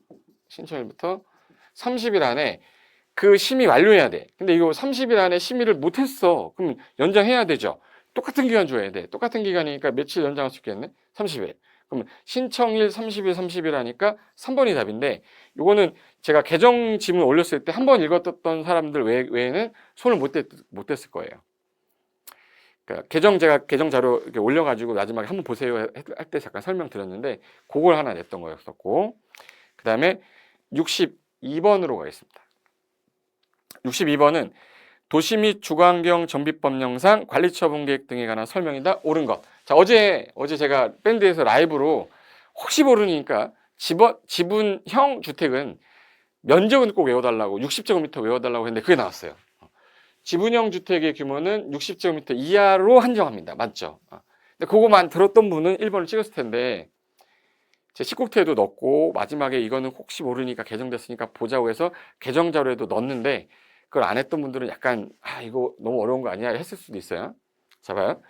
30일 안에 그 심의 완료해야 돼. 근데 이거 30일 안에 심의를 못했어. 그럼 연장해야 되죠. 똑같은 기간 줘야 돼. 똑같은 기간이니까 며칠 연장할 수 있겠네? 30일. 그러면 신청일 30일 하니까 3번이 답인데 이거는 제가 개정 지문 올렸을 때 한 번 읽었던 사람들 외에는 손을 못 댔을 거예요. 그러니까 제가 개정 자료 이렇게 올려가지고 마지막에 한번 보세요 할 때 잠깐 설명드렸는데 그걸 하나 냈던 거였었고 그 다음에 62번으로 가겠습니다. 62번은 도시 및 주거환경 정비법령상 관리처분계획 등에 관한 설명이다. 옳은 것. 자, 어제 제가 밴드에서 라이브로 혹시 모르니까 지분형 주택은 면적은 꼭 외워달라고 60제곱미터 외워달라고 했는데 그게 나왔어요. 지분형 주택의 규모는 60제곱미터 이하로 한정합니다. 맞죠? 근데 그거만 들었던 분은 1번을 찍었을 텐데 제 19태에도 넣고 마지막에 이거는 혹시 모르니까 개정됐으니까 보자고 해서 개정 자료에도 넣었는데 그걸 안 했던 분들은 약간 이거 너무 어려운 거 아니야 했을 수도 있어요. 자 봐요.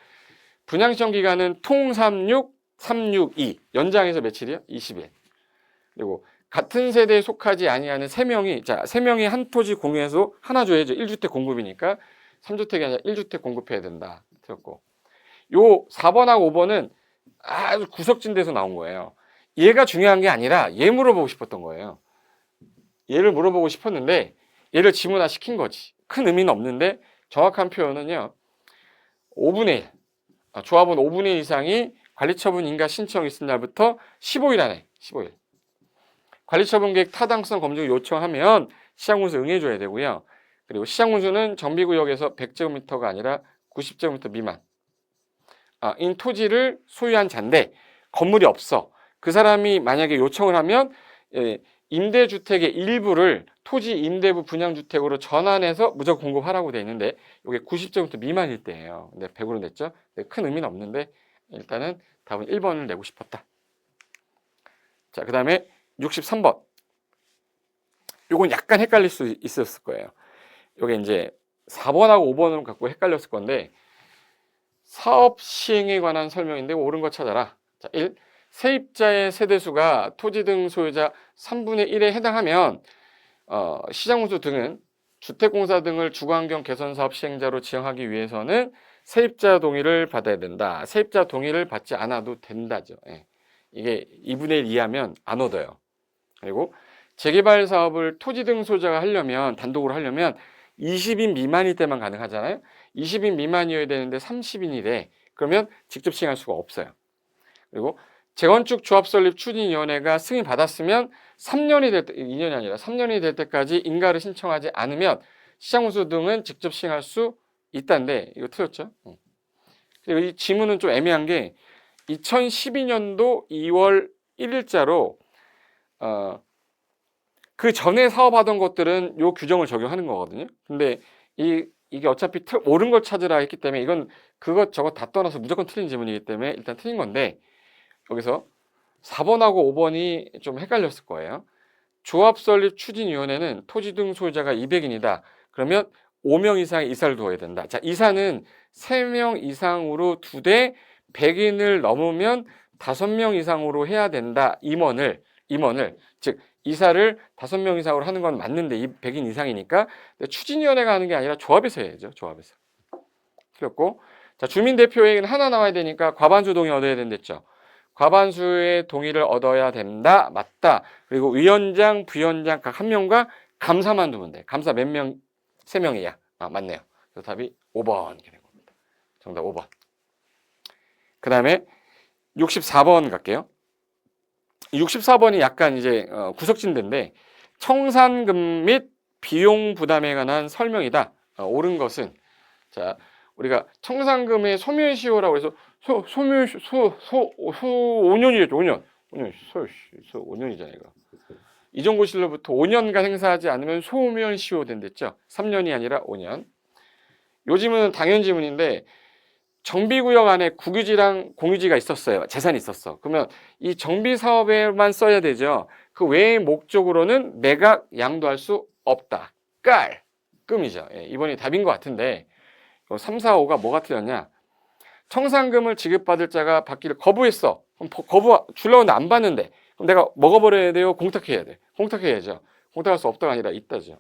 분양시청 기간은 통 362 연장해서 며칠이요? 20일. 그리고 같은 세대에 속하지 아니하는 3명이 자 3명이 한 토지 공유해서 하나 줘야죠. 1주택 공급이니까 3주택이 아니라 1주택 공급해야 된다. 들었고 요 4번하고 5번은 아주 구석진 데서 나온 거예요. 얘가 중요한 게 아니라 얘 물어보고 싶었던 거예요. 얘를 물어보고 싶었는데 얘를 지문화 시킨 거지. 큰 의미는 없는데 정확한 표현은요. 5분의 1. 조합원 5분의 1 이상이 관리처분 인가 신청 있은 날부터 15일 안에 15일. 관리처분계획 타당성 검증을 요청하면 시장군수 응해줘야 되고요. 그리고 시장군수는 정비구역에서 100제곱미터가 아니라 90제곱미터 미만. 인 토지를 소유한 자인데 건물이 없어. 그 사람이 만약에 요청을 하면 임대주택의 일부를 토지 임대부 분양주택으로 전환해서 무조건 공급하라고 돼 있는데 이게 90제곱미터 미만일 때예요. 근데 100으로 냈죠. 큰 의미는 없는데 일단은 답은 1번을 내고 싶었다. 자, 그 다음에 63번. 요건 약간 헷갈릴 수 있었을 거예요. 요게 이제 4번하고 5번을 갖고 헷갈렸을 건데 사업 시행에 관한 설명인데 옳은 거 찾아라. 자, 1. 세입자의 세대수가 토지 등 소유자 3분의 1에 해당하면 시장군수 등은 주택공사 등을 주거환경 개선사업 시행자로 지정하기 위해서는 세입자 동의를 받아야 된다. 세입자 동의를 받지 않아도 된다죠. 예. 이게 2분의 1 이하면 안 얻어요. 그리고 재개발 사업을 토지 등 소유자가 하려면 단독으로 하려면 20인 미만일 때만 가능하잖아요. 20인 미만이어야 되는데 30인이래. 그러면 직접 시행할 수가 없어요. 그리고 재건축 조합 설립 추진위원회가 승인 받았으면 3년이 될 때, 2년이 아니라 3년이 될 때까지 인가를 신청하지 않으면 시장군수 등은 직접 시행할 수 있다는데 이거 틀렸죠? 그리고 이 지문은 좀 애매한 게 2012년도 2월 1일자로 그 전에 사업하던 것들은 요 규정을 적용하는 거거든요. 근데 이게 어차피 옳은 걸 찾으라 했기 때문에 이건 그것 저것 다 떠나서 무조건 틀린 지문이기 때문에 일단 틀린 건데 여기서 4번하고 5번이 좀 헷갈렸을 거예요. 조합 설립 추진위원회는 토지 등 소유자가 200인이다. 그러면 5명 이상의 이사를 두어야 된다. 자, 이사는 3명 이상으로 두되 100인을 넘으면 5명 이상으로 해야 된다. 임원을 즉 이사를 5명 이상으로 하는 건 맞는데 100인 이상이니까 추진위원회가 하는 게 아니라 조합에서 해야죠. 조합에서. 틀렸고 자, 주민대표에게는 하나 나와야 되니까 과반수 동의 얻어야 된댔죠. 과반수의 동의를 얻어야 된다. 맞다. 그리고 위원장, 부위원장 각 한 명과 감사만 두면 돼. 감사 몇 명? 3명이야. 아, 맞네요. 그래서 답이 5번 이렇게 된 겁니다. 정답 5번. 그 다음에 64번 갈게요. 64번이 약간 이제 구석진대인데 청산금 및 비용 부담에 관한 설명이다. 옳은 것은 자 우리가 청산금의 소멸시효라고 해서 소멸 5년이겠죠. 5년이잖아요. 이거. 이전고실로부터 5년간 행사하지 않으면 소멸시효 된댔죠. 3년이 아니라 5년. 요 지문은 당연 지문인데 정비구역 안에 국유지랑 공유지가 있었어요. 재산이 있었어. 그러면 이 정비 사업에만 써야 되죠. 그 외의 목적으로는 매각, 양도할 수 없다. 끔이죠. 예, 이번이 답인 것 같은데 3, 4, 5가 뭐가 틀렸냐? 청산금을 지급받을 자가 받기를 거부했어. 그럼 주려고 안 받는데 그럼 내가 먹어버려야 돼요? 공탁해야 돼? 공탁해야죠. 공탁할 수 없다가 아니라 있다죠.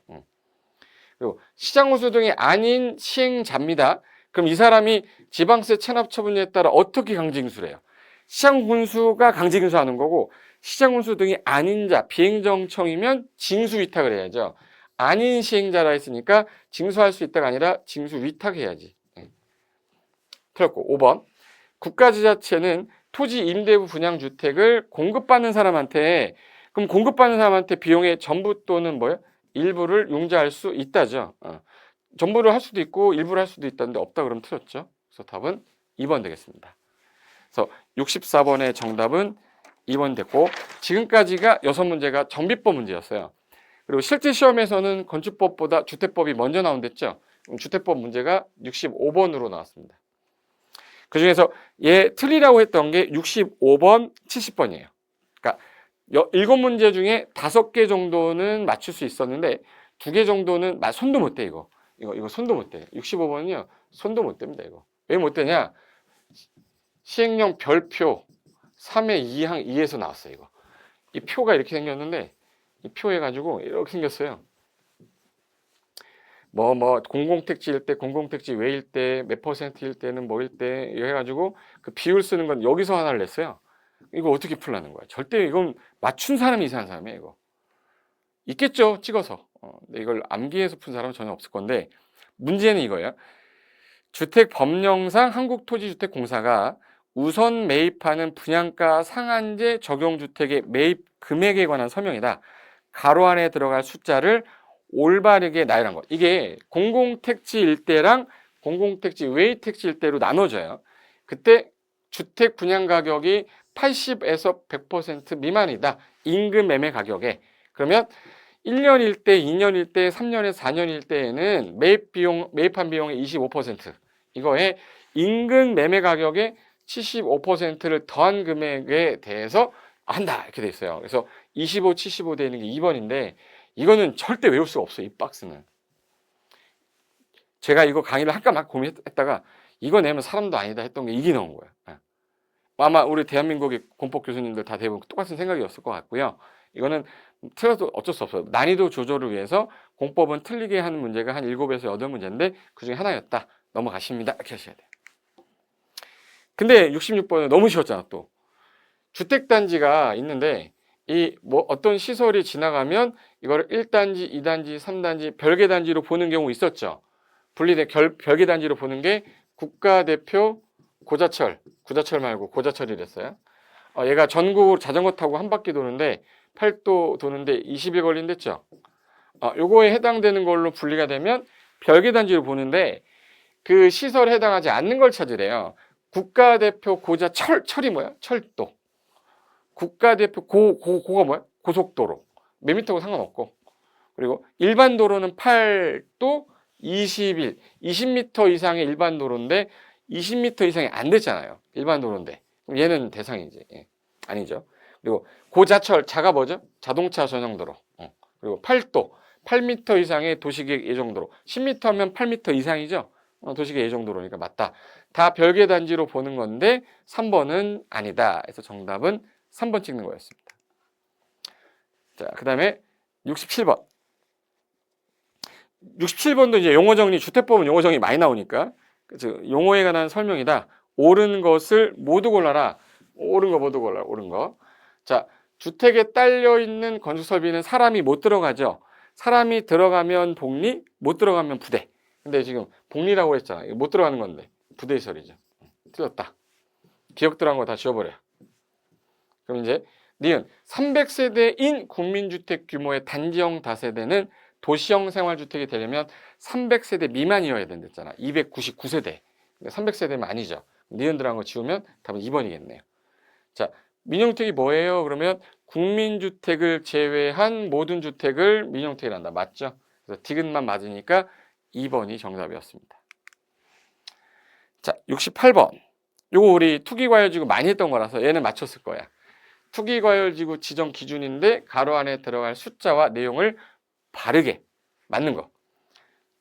그리고 시장군수 등이 아닌 시행자입니다. 그럼 이 사람이 지방세 체납 처분에 따라 어떻게 강제징수를 해요? 시장군수가 강제징수하는 거고 시장군수 등이 아닌 자, 비행정청이면 징수위탁을 해야죠. 아닌 시행자라 했으니까 징수할 수 있다가 아니라 징수위탁해야지. 틀렸고 5번 국가지자체는 토지 임대부 분양주택을 공급받는 사람한테 그럼 공급받는 사람한테 비용의 전부 또는 뭐예요? 일부를 융자할 수 있다죠. 전부를 할 수도 있고 일부를 할 수도 있다는데 없다 그러면 틀렸죠. 그래서 답은 2번 되겠습니다. 그래서 64번의 정답은 2번 됐고 지금까지가 6문제가 정비법 문제였어요. 그리고 실제 시험에서는 건축법보다 주택법이 먼저 나온댔죠. 주택법 문제가 65번으로 나왔습니다. 그 중에서 얘 틀리라고 했던 게 65번, 70번이에요. 그러니까 7문제 중에 5개 정도는 맞출 수 있었는데 2개 정도는 손도 못 대 이거 손도 못 대. 65번은요. 손도 못 댑니다 이거. 왜 못 되냐? 시행령 별표 3의 2항 2에서 나왔어요 이거. 이 표가 이렇게 생겼는데 이 표 해가지고 이렇게 생겼어요. 공공택지일 때, 공공택지 외일 때, 몇 %일 때는 뭐일 때 해가지고 그 비율 쓰는 건 여기서 하나를 냈어요. 이거 어떻게 풀라는 거야? 절대 이건 맞춘 사람이 이상한 사람이에요 이거. 있겠죠 찍어서. 근데 이걸 암기해서 푼 사람은 전혀 없을 건데 문제는 이거예요. 주택법령상 한국토지주택공사가 우선 매입하는 분양가 상한제 적용주택의 매입 금액에 관한 서명이다. 가로 안에 들어갈 숫자를 올바르게 나열한 것. 이게 공공택지 일대랑 공공택지 외의 택지 일대로 나눠져요. 그때 주택 분양 가격이 80에서 100% 미만이다. 임금 매매 가격에. 그러면 1년일 때, 2년일 때, 3년에서 4년일 때에는 매입한 비용의 25% 이거에 임금 매매 가격의 75%를 더한 금액에 대해서 한다 이렇게 돼 있어요. 그래서 25, 75 되는 게 2번인데 이거는 절대 외울 수가 없어요. 이 박스는. 제가 이거 강의를 할까 막 고민했다가 이거 내면 사람도 아니다 했던 게 이게 나온 거예요. 아마 우리 대한민국의 공법 교수님들 다 대부분 똑같은 생각이었을 것 같고요. 이거는 틀려도 어쩔 수 없어요. 난이도 조절을 위해서 공법은 틀리게 하는 문제가 한 7에서 8문제인데 그중에 하나였다. 넘어가십니다. 이렇게 하셔야 돼요. 근데 66번은 너무 쉬웠잖아 또. 주택단지가 있는데 이 뭐 어떤 시설이 지나가면 이거를 1단지, 2단지, 3단지 별개 단지로 보는 경우 있었죠. 분리된 별개 단지로 보는 게 국가대표 고자철, 구자철 말고 고자철이랬어요. 얘가 전국으로 자전거 타고 한 바퀴 도는데 8도 도는데 20일 걸린댔죠. 요거에 해당되는 걸로 분리가 되면 별개 단지로 보는데 그 시설에 해당하지 않는 걸 찾으래요. 국가대표 철이 뭐야? 철도. 국가대표 고가 뭐야? 고속도로. 몇 미터고 상관없고. 그리고 일반 도로는 8도 21, 20m 이상의 일반 도로인데 20m 이상이 안 됐잖아요. 일반 도로인데. 그럼 얘는 대상이지. 예. 아니죠. 그리고 고자철, 자가 뭐죠? 자동차 전용 도로. 그리고 8도, 8m 이상의 도시계획 예정도로. 10m 하면 8m 이상이죠. 도시계획 예정도로니까 맞다. 다 별개 단지로 보는 건데 3번은 아니다. 그래서 정답은 3번 찍는 거였습니다. 자, 그 다음에 67번. 67번도 이제 용어 정리, 주택법은 용어 정리 많이 나오니까. 그래서 용어에 관한 설명이다. 옳은 것을 모두 골라라. 옳은 거 모두 골라라. 옳은 거. 자, 주택에 딸려 있는 건축 설비는 사람이 못 들어가죠. 사람이 들어가면 복리, 못 들어가면 부대. 근데 지금 복리라고 했잖아. 이거 못 들어가는 건데 부대시설이죠. 틀렸다. 기억 들어간 거 다 지워버려. 그럼 이제 니은 300세대인 국민주택 규모의 단지형 다세대는 도시형 생활주택이 되려면 300세대 미만이어야 된댔잖아. 299세대. 300세대면 아니죠. 니은 들어간 거 지우면 답은 2번이겠네요. 자, 민영주택이 뭐예요? 그러면 국민주택을 제외한 모든 주택을 민영주택이란다. 맞죠? 그래서 디귿만 맞으니까 2번이 정답이었습니다. 자, 68번. 요거 우리 투기과열지구 많이 했던 거라서 얘는 맞췄을 거야. 투기과열지구 지정 기준인데 가로 안에 들어갈 숫자와 내용을 바르게 맞는 거.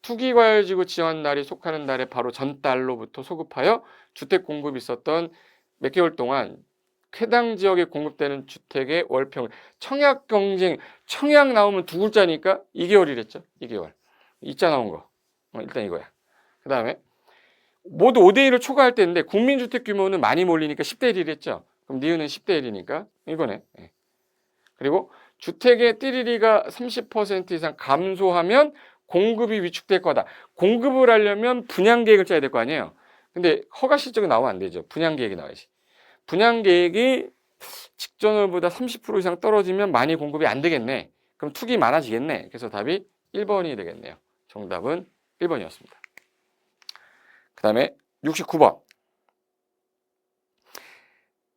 투기과열지구 지정 날이 속하는 달에 바로 전달로부터 소급하여 주택 공급이 있었던 몇 개월 동안 해당 지역에 공급되는 주택의 월평을 청약 경쟁, 청약 나오면 두 글자니까 2개월이랬죠. 2개월. 이자 나온 거. 일단 이거야. 그 다음에 모두 5대1을 초과할 때인데 국민주택 규모는 많이 몰리니까 10대 1이랬죠. 그럼 니은은 10대 1이니까 이거네. 그리고 주택의 띠리리가 30% 이상 감소하면 공급이 위축될 거다. 공급을 하려면 분양계획을 짜야 될 거 아니에요. 근데 허가 실적이 나오면 안 되죠. 분양계획이 나와야지. 분양계획이 직전월보다 30% 이상 떨어지면 많이 공급이 안 되겠네. 그럼 투기 많아지겠네. 그래서 답이 1번이 되겠네요. 정답은 1번이었습니다. 그 다음에 69번.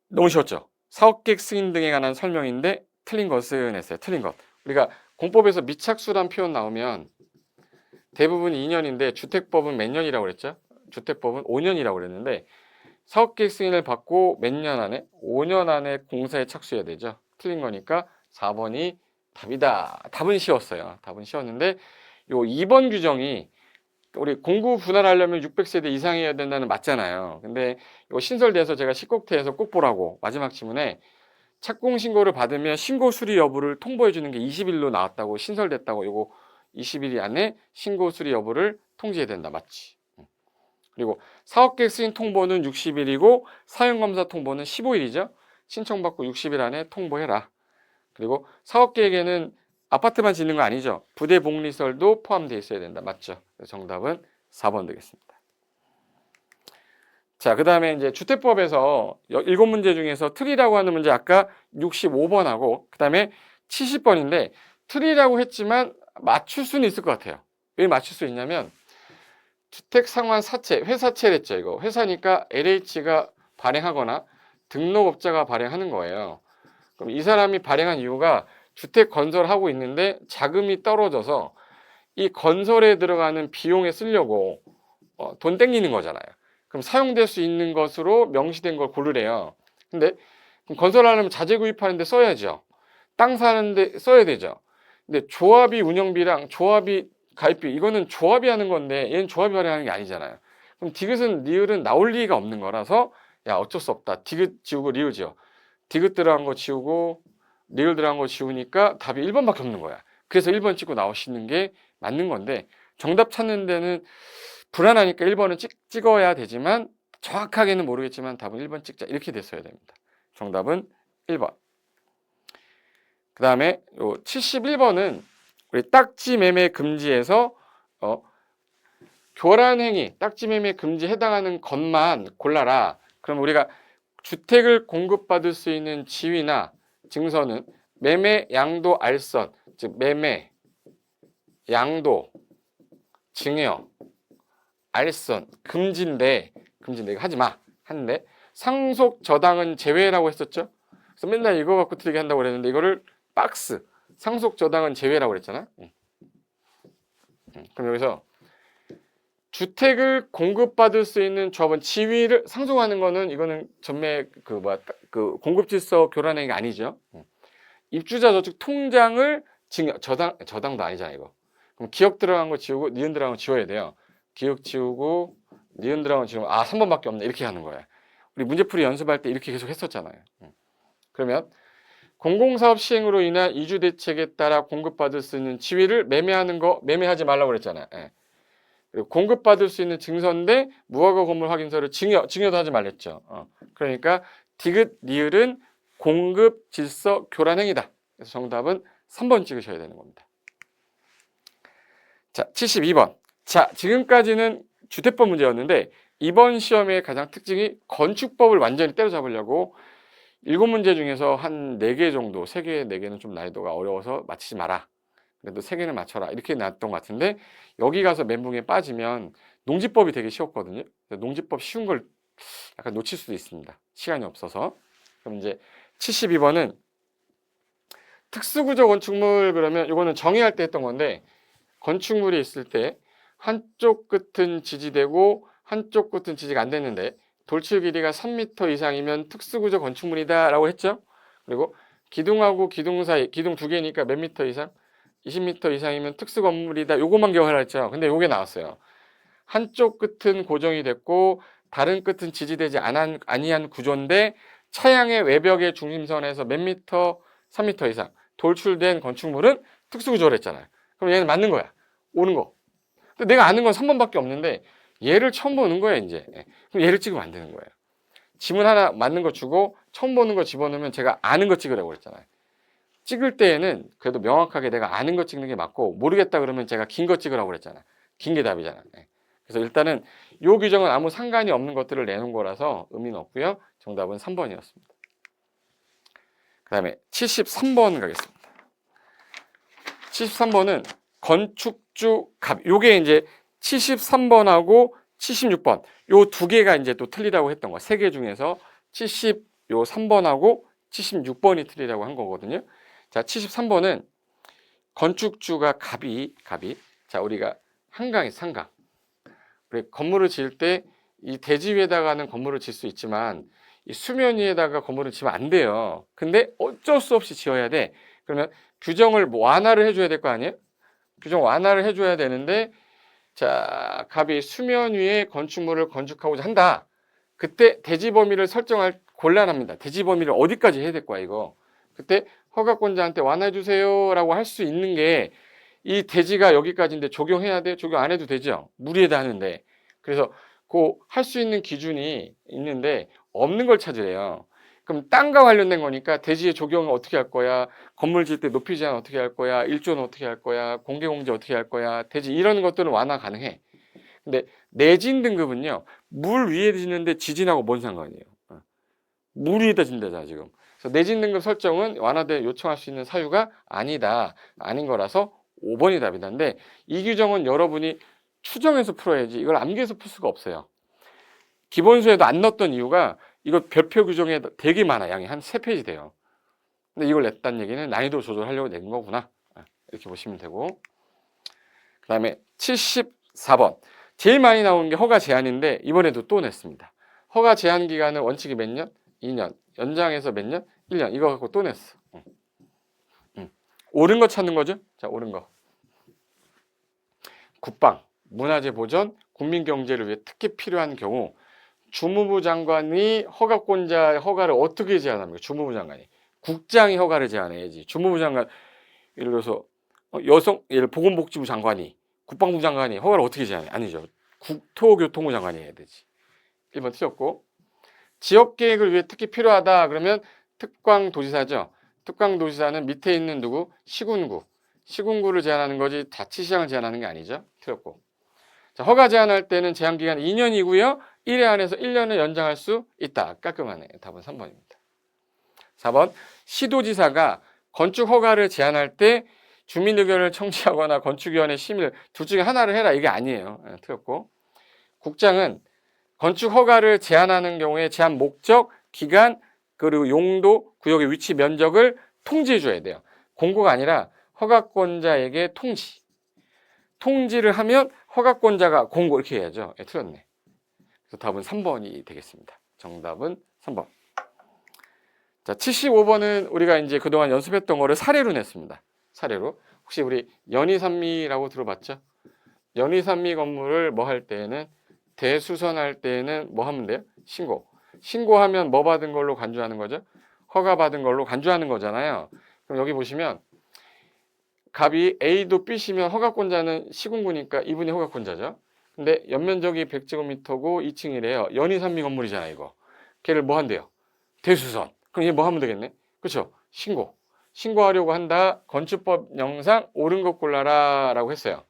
너무 쉬웠죠? 사업계획 승인 등에 관한 설명인데 틀린 것은 했어요. 틀린 것. 우리가 공법에서 미착수란 표현 나오면 대부분 2년인데 주택법은 몇 년이라고 그랬죠? 주택법은 5년이라고 그랬는데 사업계획 승인을 받고 몇 년 안에? 5년 안에 공사에 착수해야 되죠. 틀린 거니까 4번이 답이다. 답은 쉬웠어요. 답은 쉬웠는데 요 2번 규정이 우리 공구 분할하려면 600세대 이상이어야 된다는 맞잖아요. 근데 이거 신설돼서 제가 10국태에서 꼭 보라고 마지막 지문에 착공 신고를 받으면 신고 수리 여부를 통보해 주는 게 20일로 나왔다고 신설됐다고 요거 20일 안에 신고 수리 여부를 통지해야 된다. 맞지? 그리고 사업계획 승인 통보는 60일이고 사용검사 통보는 15일이죠. 신청받고 60일 안에 통보해라. 그리고 사업계획에는 아파트만 짓는 거 아니죠. 부대 복리설도 포함되어 있어야 된다. 맞죠? 정답은 4번 되겠습니다. 자, 그 다음에 이제 주택법에서 7문제 중에서 틀이라고 하는 문제 아까 65번하고 그 다음에 70번인데 틀이라고 했지만 맞출 수는 있을 것 같아요. 왜 맞출 수 있냐면 주택 상환 사채, 회사채랬죠. 이거 회사니까 LH가 발행하거나 등록업자가 발행하는 거예요. 그럼 이 사람이 발행한 이유가 주택 건설하고 있는데 자금이 떨어져서 이 건설에 들어가는 비용에 쓰려고 돈 땡기는 거잖아요. 그럼 사용될 수 있는 것으로 명시된 걸 고르래요. 근데 그럼 건설하려면 자재 구입하는데 써야죠. 땅 사는데 써야 되죠. 근데 조합이 운영비랑 조합이 가입비 이거는 조합이 하는 건데 얘는 조합이 발행하는 게 아니잖아요. 그럼 디귿은 리을은 나올 리가 없는 거라서 야 어쩔 수 없다. 디귿 지우고 리을 지워. 디귿 들어간 거 지우고 리을 들어간 거 지우니까 답이 1번밖에 없는 거야. 그래서 1번 찍고 나오시는 게 맞는 건데 정답 찾는 데는 불안하니까 1번은 찍어야 되지만 정확하게는 모르겠지만 답은 1번 찍자 이렇게 됐어야 됩니다. 정답은 1번. 그 다음에 요 71번은 우리 딱지 매매 금지에서 교란행위, 딱지 매매 금지에 해당하는 것만 골라라. 그럼 우리가 주택을 공급받을 수 있는 지위나 증서는 매매, 양도, 알선, 즉 매매, 양도, 증여, 알선, 금지인데 이거 하지 마 하는데 상속 저당은 제외라고 했었죠. 그래서 맨날 이거 갖고 틀리게 한다고 그랬는데 이거를 박스 상속 저당은 제외라고 그랬잖아. 그럼 여기서 주택을 공급받을 수 있는 조합은 지위를 상속하는 거는 이거는 전매 그 공급질서 교란행위가 아니죠. 입주자 저축 통장을 증여 저당도 아니잖아 이거. 그럼 기억 들어간 거 지우고 니은 들어간 거 지워야 돼요. 기억 지우고 니은 들어간 거 지우고 3번밖에 없네 이렇게 하는 거야. 우리 문제풀이 연습할 때 이렇게 계속 했었잖아요. 그러면 공공사업 시행으로 인한 이주 대책에 따라 공급받을 수 있는 지위를 매매하는 거 매매하지 말라고 그랬잖아요. 그리고 공급받을 수 있는 증서인데 무허가 건물 확인서를 증여도 하지 말랬죠. 그러니까 디귿 리을은 공급 질서 교란 행위다. 그래서 정답은 3번 찍으셔야 되는 겁니다. 자, 72번. 자, 지금까지는 주택법 문제였는데 이번 시험의 가장 특징이 건축법을 완전히 때려잡으려고 7문제 중에서 한 4개 정도, 3개, 4개는 좀 난이도가 어려워서 맞히지 마라. 그래도 3개는 맞춰라. 이렇게 나왔던 것 같은데 여기 가서 멘붕에 빠지면 농지법이 되게 쉬웠거든요. 농지법 쉬운 걸 약간 놓칠 수도 있습니다. 시간이 없어서. 그럼 이제 72번은 특수구조 건축물 그러면 이거는 정의할 때 했던 건데 건축물이 있을 때 한쪽 끝은 지지되고 한쪽 끝은 지지가 안 됐는데 돌출 길이가 3m 이상이면 특수구조 건축물이다 라고 했죠. 그리고 기둥하고 기둥 사이, 기둥 2개니까 몇 미터 이상? 20m 이상이면 특수 건물이다. 요것만 기억하라 했죠. 근데 요게 나왔어요. 한쪽 끝은 고정이 됐고 다른 끝은 지지되지 아니한 구조인데 차량의 외벽의 중심선에서 몇 미터? 3m 이상 돌출된 건축물은 특수구조를 했잖아요. 그럼 얘는 맞는 거야. 오는 거. 근데 내가 아는 건 3번밖에 없는데 얘를 처음 보는 거야 이제. 그럼 얘를 찍으면 안 되는 거예요. 지문 하나 맞는 거 주고 처음 보는 거 집어넣으면 제가 아는 거 찍으라고 그랬잖아요. 찍을 때에는 그래도 명확하게 내가 아는 거 찍는 게 맞고 모르겠다 그러면 제가 긴 거 찍으라고 그랬잖아요. 긴 게 답이잖아요. 그래서 일단은 이 규정은 아무 상관이 없는 것들을 내놓은 거라서 의미는 없고요. 정답은 3번이었습니다. 그 다음에 73번 가겠습니다. 73번은 건축주 갑. 요게 이제 73번하고 76번. 요 두 개가 이제 또 틀리다고 했던 거. 3개 중에서 73번하고 76번이 틀리다고 한 거거든요. 자, 73번은 건축주가 갑이. 자, 우리가 한강이 상강. 우리 건물을 지을 때 이 대지 위에다가는 건물을 지을 수 있지만 이 수면 위에다가 건물을 지으면 안 돼요. 근데 어쩔 수 없이 지어야 돼. 그러면 규정을 완화를 해줘야 될 거 아니에요? 규정 완화를 해줘야 되는데 자, 갑이 수면 위에 건축물을 건축하고자 한다. 그때 대지 범위를 설정할 곤란합니다. 대지 범위를 어디까지 해야 될 거야 이거. 그때 허가권자한테 완화해 주세요 라고 할 수 있는 게 이 대지가 여기까지인데 적용해야 돼? 적용 안 해도 되죠? 무리에다 하는데. 그래서 그 할 수 있는 기준이 있는데 없는 걸 찾으래요. 그럼 땅과 관련된 거니까 대지의 적용을 어떻게 할 거야? 건물 지을 때 높이 제한 어떻게 할 거야? 일조는 어떻게 할 거야? 공개공제 어떻게 할 거야? 대지 이런 것들은 완화 가능해. 근데 내진 등급은요. 물 위에 짓는데 지진하고 뭔 상관이에요? 물 위에다 짓는다잖아 지금. 그래서 내진 등급 설정은 완화돼 요청할 수 있는 사유가 아니다. 아닌 거라서 5번이 답이다인데 이 규정은 여러분이 추정해서 풀어야지 이걸 암기해서 풀 수가 없어요. 기본수에도 안 넣었던 이유가 이거 별표 규정에 되게 많아. 양이 한 3페이지 돼요. 근데 이걸 냈다는 얘기는 난이도 조절하려고 낸 거구나. 이렇게 보시면 되고. 그 다음에 74번. 제일 많이 나오는 게 허가 제한인데 이번에도 또 냈습니다. 허가 제한 기간은 원칙이 몇 년? 2년. 연장해서 몇 년? 1년. 이거 갖고 또 냈어. 옳은 거 찾는 거죠? 자, 옳은 거. 국방, 문화재 보전, 국민 경제를 위해 특히 필요한 경우 주무부 장관이 허가권자의 허가를 어떻게 제한합니까? 주무부 장관이. 국장이 허가를 제한해야지. 주무부 장관, 예를 들어서 보건복지부 장관이, 국방부 장관이 허가를 어떻게 제한해? 아니죠. 국토교통부 장관이 해야 되지. 1번 틀렸고. 지역계획을 위해 특히 필요하다 그러면 특광도지사죠. 특광도지사는 밑에 있는 누구? 시군구. 시군구를 제한하는 거지 자치시장을 제한하는 게 아니죠. 틀렸고. 자, 허가 제한할 때는 제한기간 2년이고요. 1회 안에서 1년을 연장할 수 있다. 깔끔하네. 답은 3번입니다. 4번 시도지사가 건축 허가를 제한할 때 주민 의견을 청취하거나 건축위원회 심의를 둘 중에 하나를 해라. 이게 아니에요. 틀렸고. 국장은 건축 허가를 제한하는 경우에 제한 목적, 기간, 그리고 용도, 구역의 위치, 면적을 통지해 줘야 돼요. 공고가 아니라 허가권자에게 통지. 통지를 하면 허가권자가 공고 이렇게 해야죠. 틀렸네. 그래서 답은 3번이 되겠습니다. 정답은 3번. 자, 75번은 우리가 이제 그동안 연습했던 거를 사례로 냈습니다. 사례로. 혹시 우리 연희산미라고 들어봤죠? 연희산미 건물을 뭐 할 때에는 대수선할 때에는 뭐 하면 돼요? 신고. 신고하면 뭐 받은 걸로 간주하는 거죠? 허가 받은 걸로 간주하는 거잖아요. 그럼 여기 보시면 갑이 A도 B시면 허가권자는 시군구니까 이분이 허가권자죠. 근데 연면적이 100제곱미터고 2층이래요. 연희산미 건물이잖아 이거. 걔를 뭐 한대요? 대수선. 그럼 얘 뭐 하면 되겠네? 그렇죠? 신고. 신고하려고 한다. 건축법 영상 옳은 것 골라라 라고 했어요.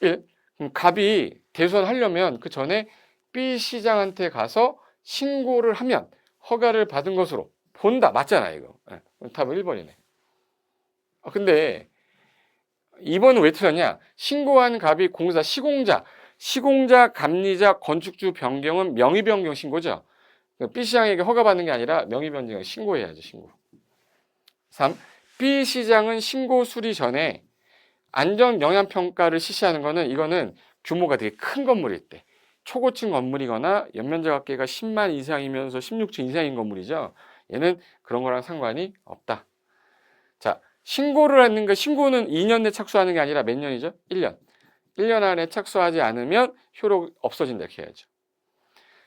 1. 그럼 갑이 대수선하려면 그 전에 B 시장한테 가서 신고를 하면 허가를 받은 것으로 본다. 맞잖아 이거. 답은 1번이네. 근데 2번은 왜 틀렸냐? 신고한 갑이 공사 시공자, 감리자, 건축주 변경은 명의 변경 신고죠. B시장에게 허가받는 게 아니라 명의 변경을 신고해야죠. 신고. 3. B시장은 신고 수리 전에 안전영향평가를 실시하는 거는 이거는 규모가 되게 큰 건물일 때 초고층 건물이거나 연면적 합계가 10만 이상이면서 16층 이상인 건물이죠. 얘는 그런 거랑 상관이 없다. 자, 신고를 하는 거, 신고는 2년 내 착수하는 게 아니라 몇 년이죠? 1년. 1년 안에 착수하지 않으면 효력 없어진다 이렇게 해야죠.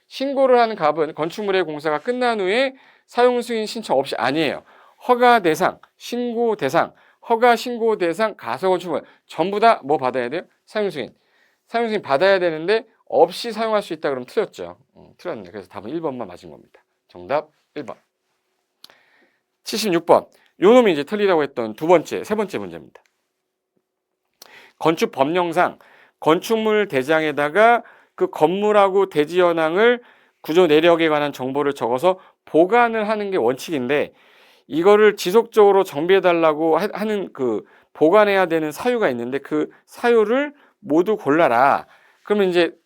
신고를 하는 갑은 건축물의 공사가 끝난 후에 사용 승인 신청 없이 아니에요. 허가 대상, 신고 대상, 허가 신고 대상, 가설건축물 전부 다 뭐 받아야 돼요? 사용 승인. 사용 승인 받아야 되는데 없이 사용할 수 있다 그러면 틀렸죠. 틀렸네. 그래서 답은 1번만 맞은 겁니다. 정답 1번. 76번. 요 놈이 이제 틀리라고 했던 세 번째 문제입니다. 건축 법령상 건축물 대장에다가 그 건물하고 대지 현황을 구조 내력에 관한 정보를 적어서 보관을 하는 게 원칙인데 이거를 지속적으로 정비해달라고 하는 그 보관해야 되는 사유가 있는데 그 사유를 모두 골라라. 그러면 이제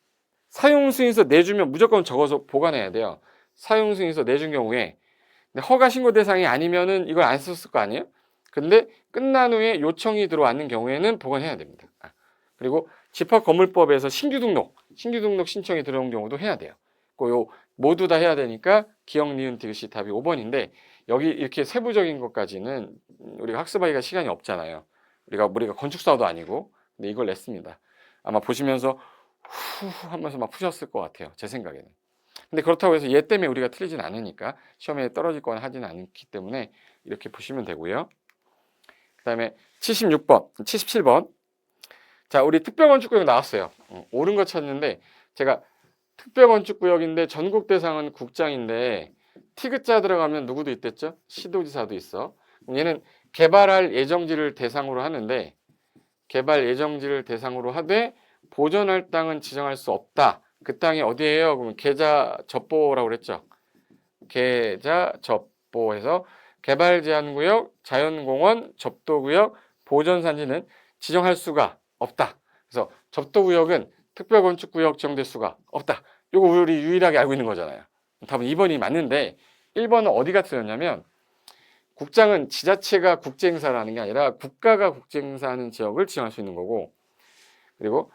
사용승인서 내주면 무조건 적어서 보관해야 돼요. 사용승인서 내준 경우에 허가 신고 대상이 아니면은 이걸 안 썼을 거 아니에요? 근데 끝난 후에 요청이 들어왔는 경우에는 보관해야 됩니다. 그리고 집합건물법에서 신규 등록 신청이 들어온 경우도 해야 돼요. 요 모두 다 해야 되니까 기억, 니은, 디귿이 답이 5번인데 여기 이렇게 세부적인 것까지는 우리가 학습하기가 시간이 없잖아요. 우리가 건축사도 아니고 근데 이걸 냈습니다. 아마 보시면서 후 하면서 막 푸셨을 것 같아요. 제 생각에는. 근데 그렇다고 해서 얘 때문에 우리가 틀리진 않으니까 시험에 떨어질 건 하진 않기 때문에 이렇게 보시면 되고요. 그 다음에 77번. 자, 우리 특별건축구역 나왔어요. 옳은 거 찾는데 제가 특별건축구역인데 전국 대상은 국장인데 티귿자 들어가면 누구도 있댔죠? 시도지사도 있어. 얘는 개발할 예정지를 대상으로 하는데 개발 예정지를 대상으로 하되 보존할 땅은 지정할 수 없다. 그 땅이 어디예요? 그러면 계좌 접보라고 그랬죠. 계좌 접보해서 개발 제한구역, 자연공원, 접도구역, 보존산지는 지정할 수가 없다. 그래서 접도구역은 특별건축구역 지정될 수가 없다. 이거 우리 유일하게 알고 있는 거잖아요. 답은 2번이 맞는데 1번은 어디가 틀렸냐면 국장은 지자체가 국제행사를 하는 게 아니라 국가가 국제행사하는 지역을 지정할 수 있는 거고 그리고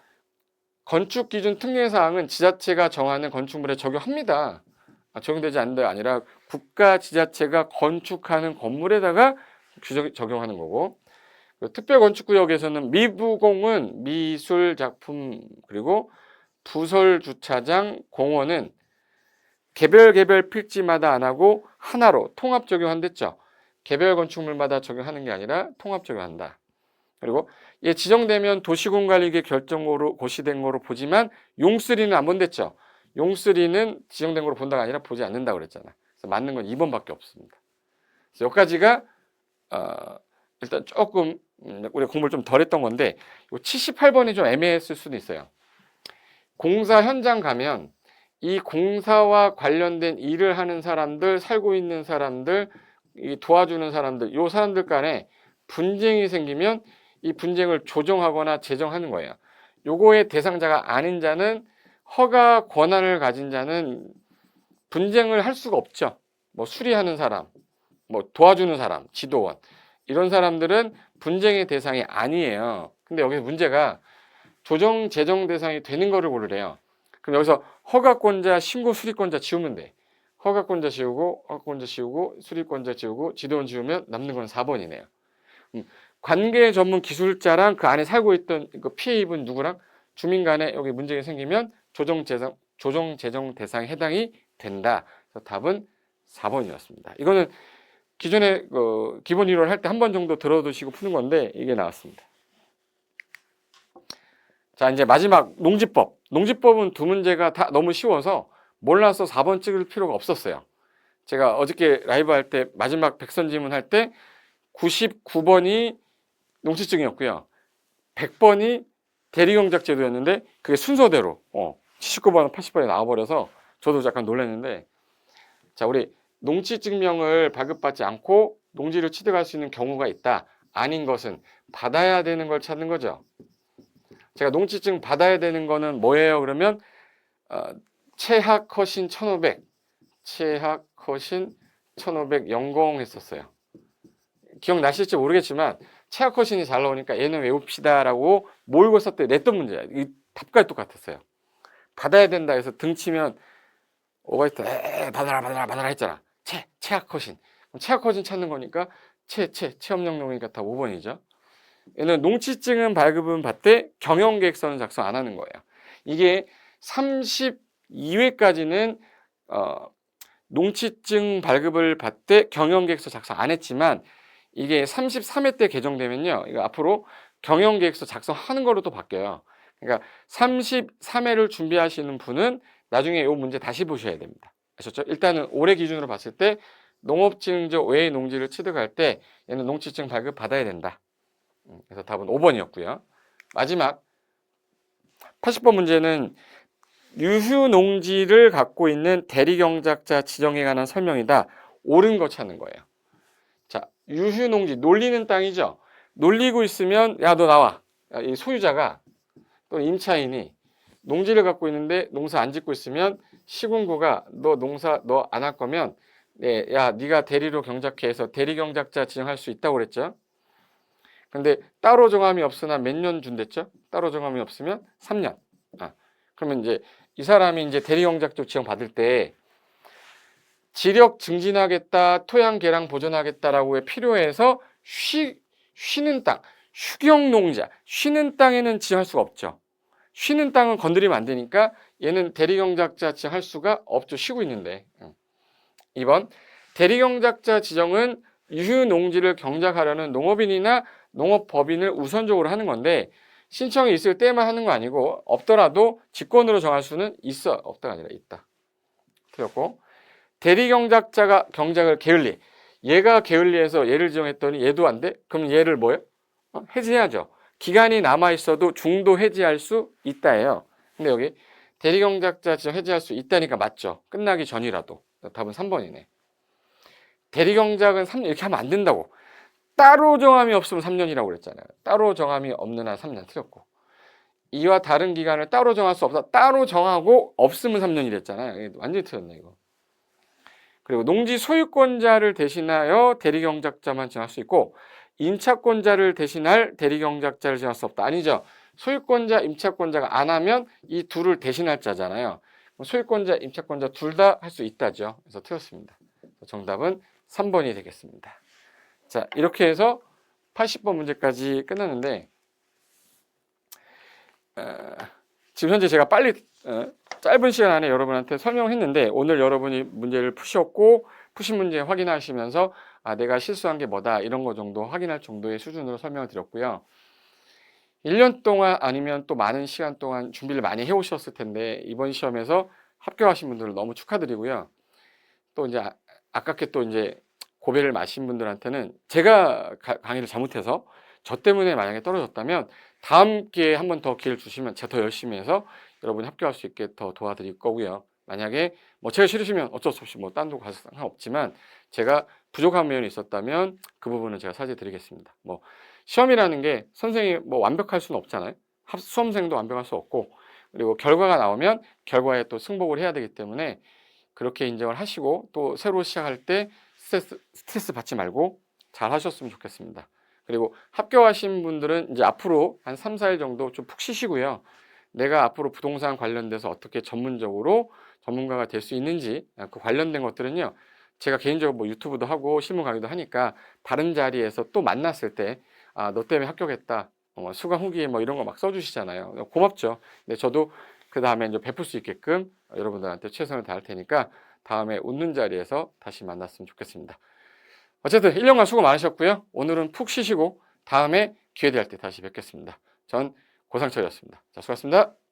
건축기준 특례사항은 지자체가 정하는 건축물에 적용합니다. 적용되지 않는 게 아니라 국가 지자체가 건축하는 건물에다가 적용하는 거고 특별건축구역에서는 미부공은 미술작품 그리고 부설주차장, 공원은 개별 필지마다 안 하고 하나로 통합 적용한댔죠. 개별 건축물마다 적용하는 게 아니라 통합 적용한다. 그리고 얘 지정되면 도시공관리계 결정으로 고시된 거로 보지만 용쓰리는 안 본댔죠. 용쓰리는 지정된 거로 본다가 아니라 보지 않는다고 그랬잖아. 그래서 맞는 건 2번밖에 없습니다. 그래서 여기까지가 일단 조금 우리 공부를 좀 덜 했던 건데 78번이 좀 애매했을 수도 있어요. 공사 현장 가면 이 공사와 관련된 일을 하는 사람들, 살고 있는 사람들, 이 도와주는 사람들, 요 사람들 간에 분쟁이 생기면 이 분쟁을 조정하거나 제정하는 거예요. 요거의 대상자가 아닌 자는, 허가 권한을 가진 자는 분쟁을 할 수가 없죠. 뭐 수리하는 사람, 뭐 도와주는 사람, 지도원, 이런 사람들은 분쟁의 대상이 아니에요. 근데 여기서 문제가 조정, 제정 대상이 되는 거를 고르래요. 그럼 여기서 허가권자, 신고, 수리권자 지우면 돼. 허가권자 지우고, 허가권자 지우고, 수리권자 지우고, 지도원 지우면 남는 건 4번이네요. 관계 전문 기술자랑 그 안에 살고 있던 그 피해 입은 누구랑 주민 간에 여기 문제가 생기면 조정, 제정 대상에 해당이 된다. 그래서 답은 4번이었습니다. 이거는 기존에 기본 이론을 할 때 한 번 정도 들어두시고 푸는 건데 이게 나왔습니다. 자, 이제 마지막 농지법. 농지법은 두 문제가 다 너무 쉬워서 몰라서 4번 찍을 필요가 없었어요. 제가 어저께 라이브 할 때 마지막 백선지문 할 때 99번이 농지증이었고요. 100번이 대리경작제도였는데 그게 순서대로 79번, 80번이 나와버려서 저도 약간 놀랐는데, 자, 우리 농지증명을 발급받지 않고 농지를 취득할 수 있는 경우가 있다. 아닌 것은 받아야 되는 걸 찾는 거죠. 제가 농지증 받아야 되는 거는 뭐예요? 그러면 체학 허신 1500, 체학 허신 1500 연공 했었어요. 기억나실지 모르겠지만 체학 허신이 잘 나오니까 얘는 외웁시다라고 모의고사 때 냈던 문제야. 이 답과 똑같았어요. 받아야 된다 해서 등 치면 오바이트 받아라 했잖아. 체학 허신. 체학 허신 찾는 거니까 체험영농이니까 다 5번이죠. 얘는 농지증은 발급은 받되 경영계획서는 작성 안 하는 거예요. 이게 32회까지는 농지증 발급을 받되 경영계획서 작성 안 했지만 이게 33회 때 개정되면요, 이거 앞으로 경영계획서 작성하는 거로 또 바뀌어요. 그러니까 33회를 준비하시는 분은 나중에 이 문제 다시 보셔야 됩니다. 아셨죠? 일단은 올해 기준으로 봤을 때 농업진흥적 외의 농지를 취득할 때 얘는 농지증 발급 받아야 된다. 그래서 답은 5번이었고요. 마지막 80번 문제는 유휴농지를 갖고 있는 대리경작자 지정에 관한 설명이다. 옳은 거 찾는 거예요. 자, 유휴농지, 놀리는 땅이죠. 놀리고 있으면 야, 너 나와. 이 소유자가 또 임차인이 농지를 갖고 있는데 농사 안 짓고 있으면 시군구가 너 농사 너 안 할 거면 야, 네가 대리로 경작해 해서 대리경작자 지정할 수 있다고 그랬죠. 근데 따로 정함이 없으나 몇 년 준댔죠? 따로 정함이 없으면 3년. 그러면 이제 이 사람이 이제 대리경작조 지정 받을 때 지력 증진하겠다, 토양 개량 보존하겠다라고 필요해서 쉬는 땅, 휴경농자, 쉬는 땅에는 지정할 수가 없죠. 쉬는 땅은 건드리면 안 되니까 얘는 대리경작자 지정할 수가 없죠. 쉬고 있는데. 2번, 대리경작자 지정은 유휴농지를 경작하려는 농업인이나 농업법인을 우선적으로 하는 건데 신청이 있을 때만 하는 거 아니고 없더라도 직권으로 정할 수는 있어. 없다가 아니라 있다. 틀렸고, 대리경작자가 경작을 게을리. 얘가 게을리해서 얘를 지정했더니 얘도 안 돼? 그럼 얘를 뭐예요? 해지해야죠. 기간이 남아있어도 중도 해지할 수 있다예요. 근데 여기 대리경작자 지정 해지할 수 있다니까 맞죠? 끝나기 전이라도. 답은 3번이네. 대리경작은 3년 이렇게 하면 안 된다고. 따로 정함이 없으면 3년이라고 그랬잖아요. 따로 정함이 없는 한 3년 틀렸고. 이와 다른 기간을 따로 정할 수 없다. 따로 정하고 없으면 3년이랬잖아요. 완전히 틀렸네 이거. 그리고 농지 소유권자를 대신하여 대리경작자만 정할 수 있고 임차권자를 대신할 대리경작자를 정할 수 없다. 아니죠. 소유권자, 임차권자가 안 하면 이 둘을 대신할 자잖아요. 소유권자, 임차권자 둘 다 할 수 있다죠. 그래서 틀렸습니다. 정답은 3번이 되겠습니다. 자, 이렇게 해서 80번 문제까지 끝났는데 지금 현재 제가 빨리 짧은 시간 안에 여러분한테 설명했는데 오늘 여러분이 문제를 푸셨고 푸신 문제 확인하시면서 내가 실수한 게 뭐다 이런 거 정도 확인할 정도의 수준으로 설명을 드렸고요. 1년 동안 아니면 또 많은 시간 동안 준비를 많이 해오셨을 텐데 이번 시험에서 합격하신 분들을 너무 축하드리고요. 또 이제 아깝게 또 이제 고배를 마신 분들한테는 제가 강의를 잘못해서 저 때문에 만약에 떨어졌다면 다음 기회에 한 번 더 기회를 주시면 제가 더 열심히 해서 여러분이 합격할 수 있게 더 도와드릴 거고요. 만약에 뭐 제가 싫으시면 어쩔 수 없이 뭐 딴 데 가서 상관없지만 제가 부족한 면이 있었다면 그 부분은 제가 사죄드리겠습니다. 뭐 시험이라는 게 선생님이 뭐 완벽할 수는 없잖아요. 수험생도 완벽할 수 없고 그리고 결과가 나오면 결과에 또 승복을 해야 되기 때문에 그렇게 인정을 하시고 또 새로 시작할 때 스트레스 받지 말고 잘 하셨으면 좋겠습니다. 그리고 합격하신 분들은 이제 앞으로 한 3, 4일 정도 좀 푹 쉬시고요. 내가 앞으로 부동산 관련돼서 어떻게 전문적으로 전문가가 될 수 있는지 그 관련된 것들은요. 제가 개인적으로 뭐 유튜브도 하고 신문 강의도 하니까 다른 자리에서 또 만났을 때 아, 너 때문에 합격했다. 수강 후기에 뭐 이런 거 막 써주시잖아요. 고맙죠. 근데 저도 그 다음에 이제 베풀 수 있게끔 여러분들한테 최선을 다할 테니까 다음에 웃는 자리에서 다시 만났으면 좋겠습니다. 어쨌든 1년간 수고 많으셨고요. 오늘은 푹 쉬시고 다음에 기회 될 때 다시 뵙겠습니다. 전 고상철이었습니다. 자, 수고하셨습니다.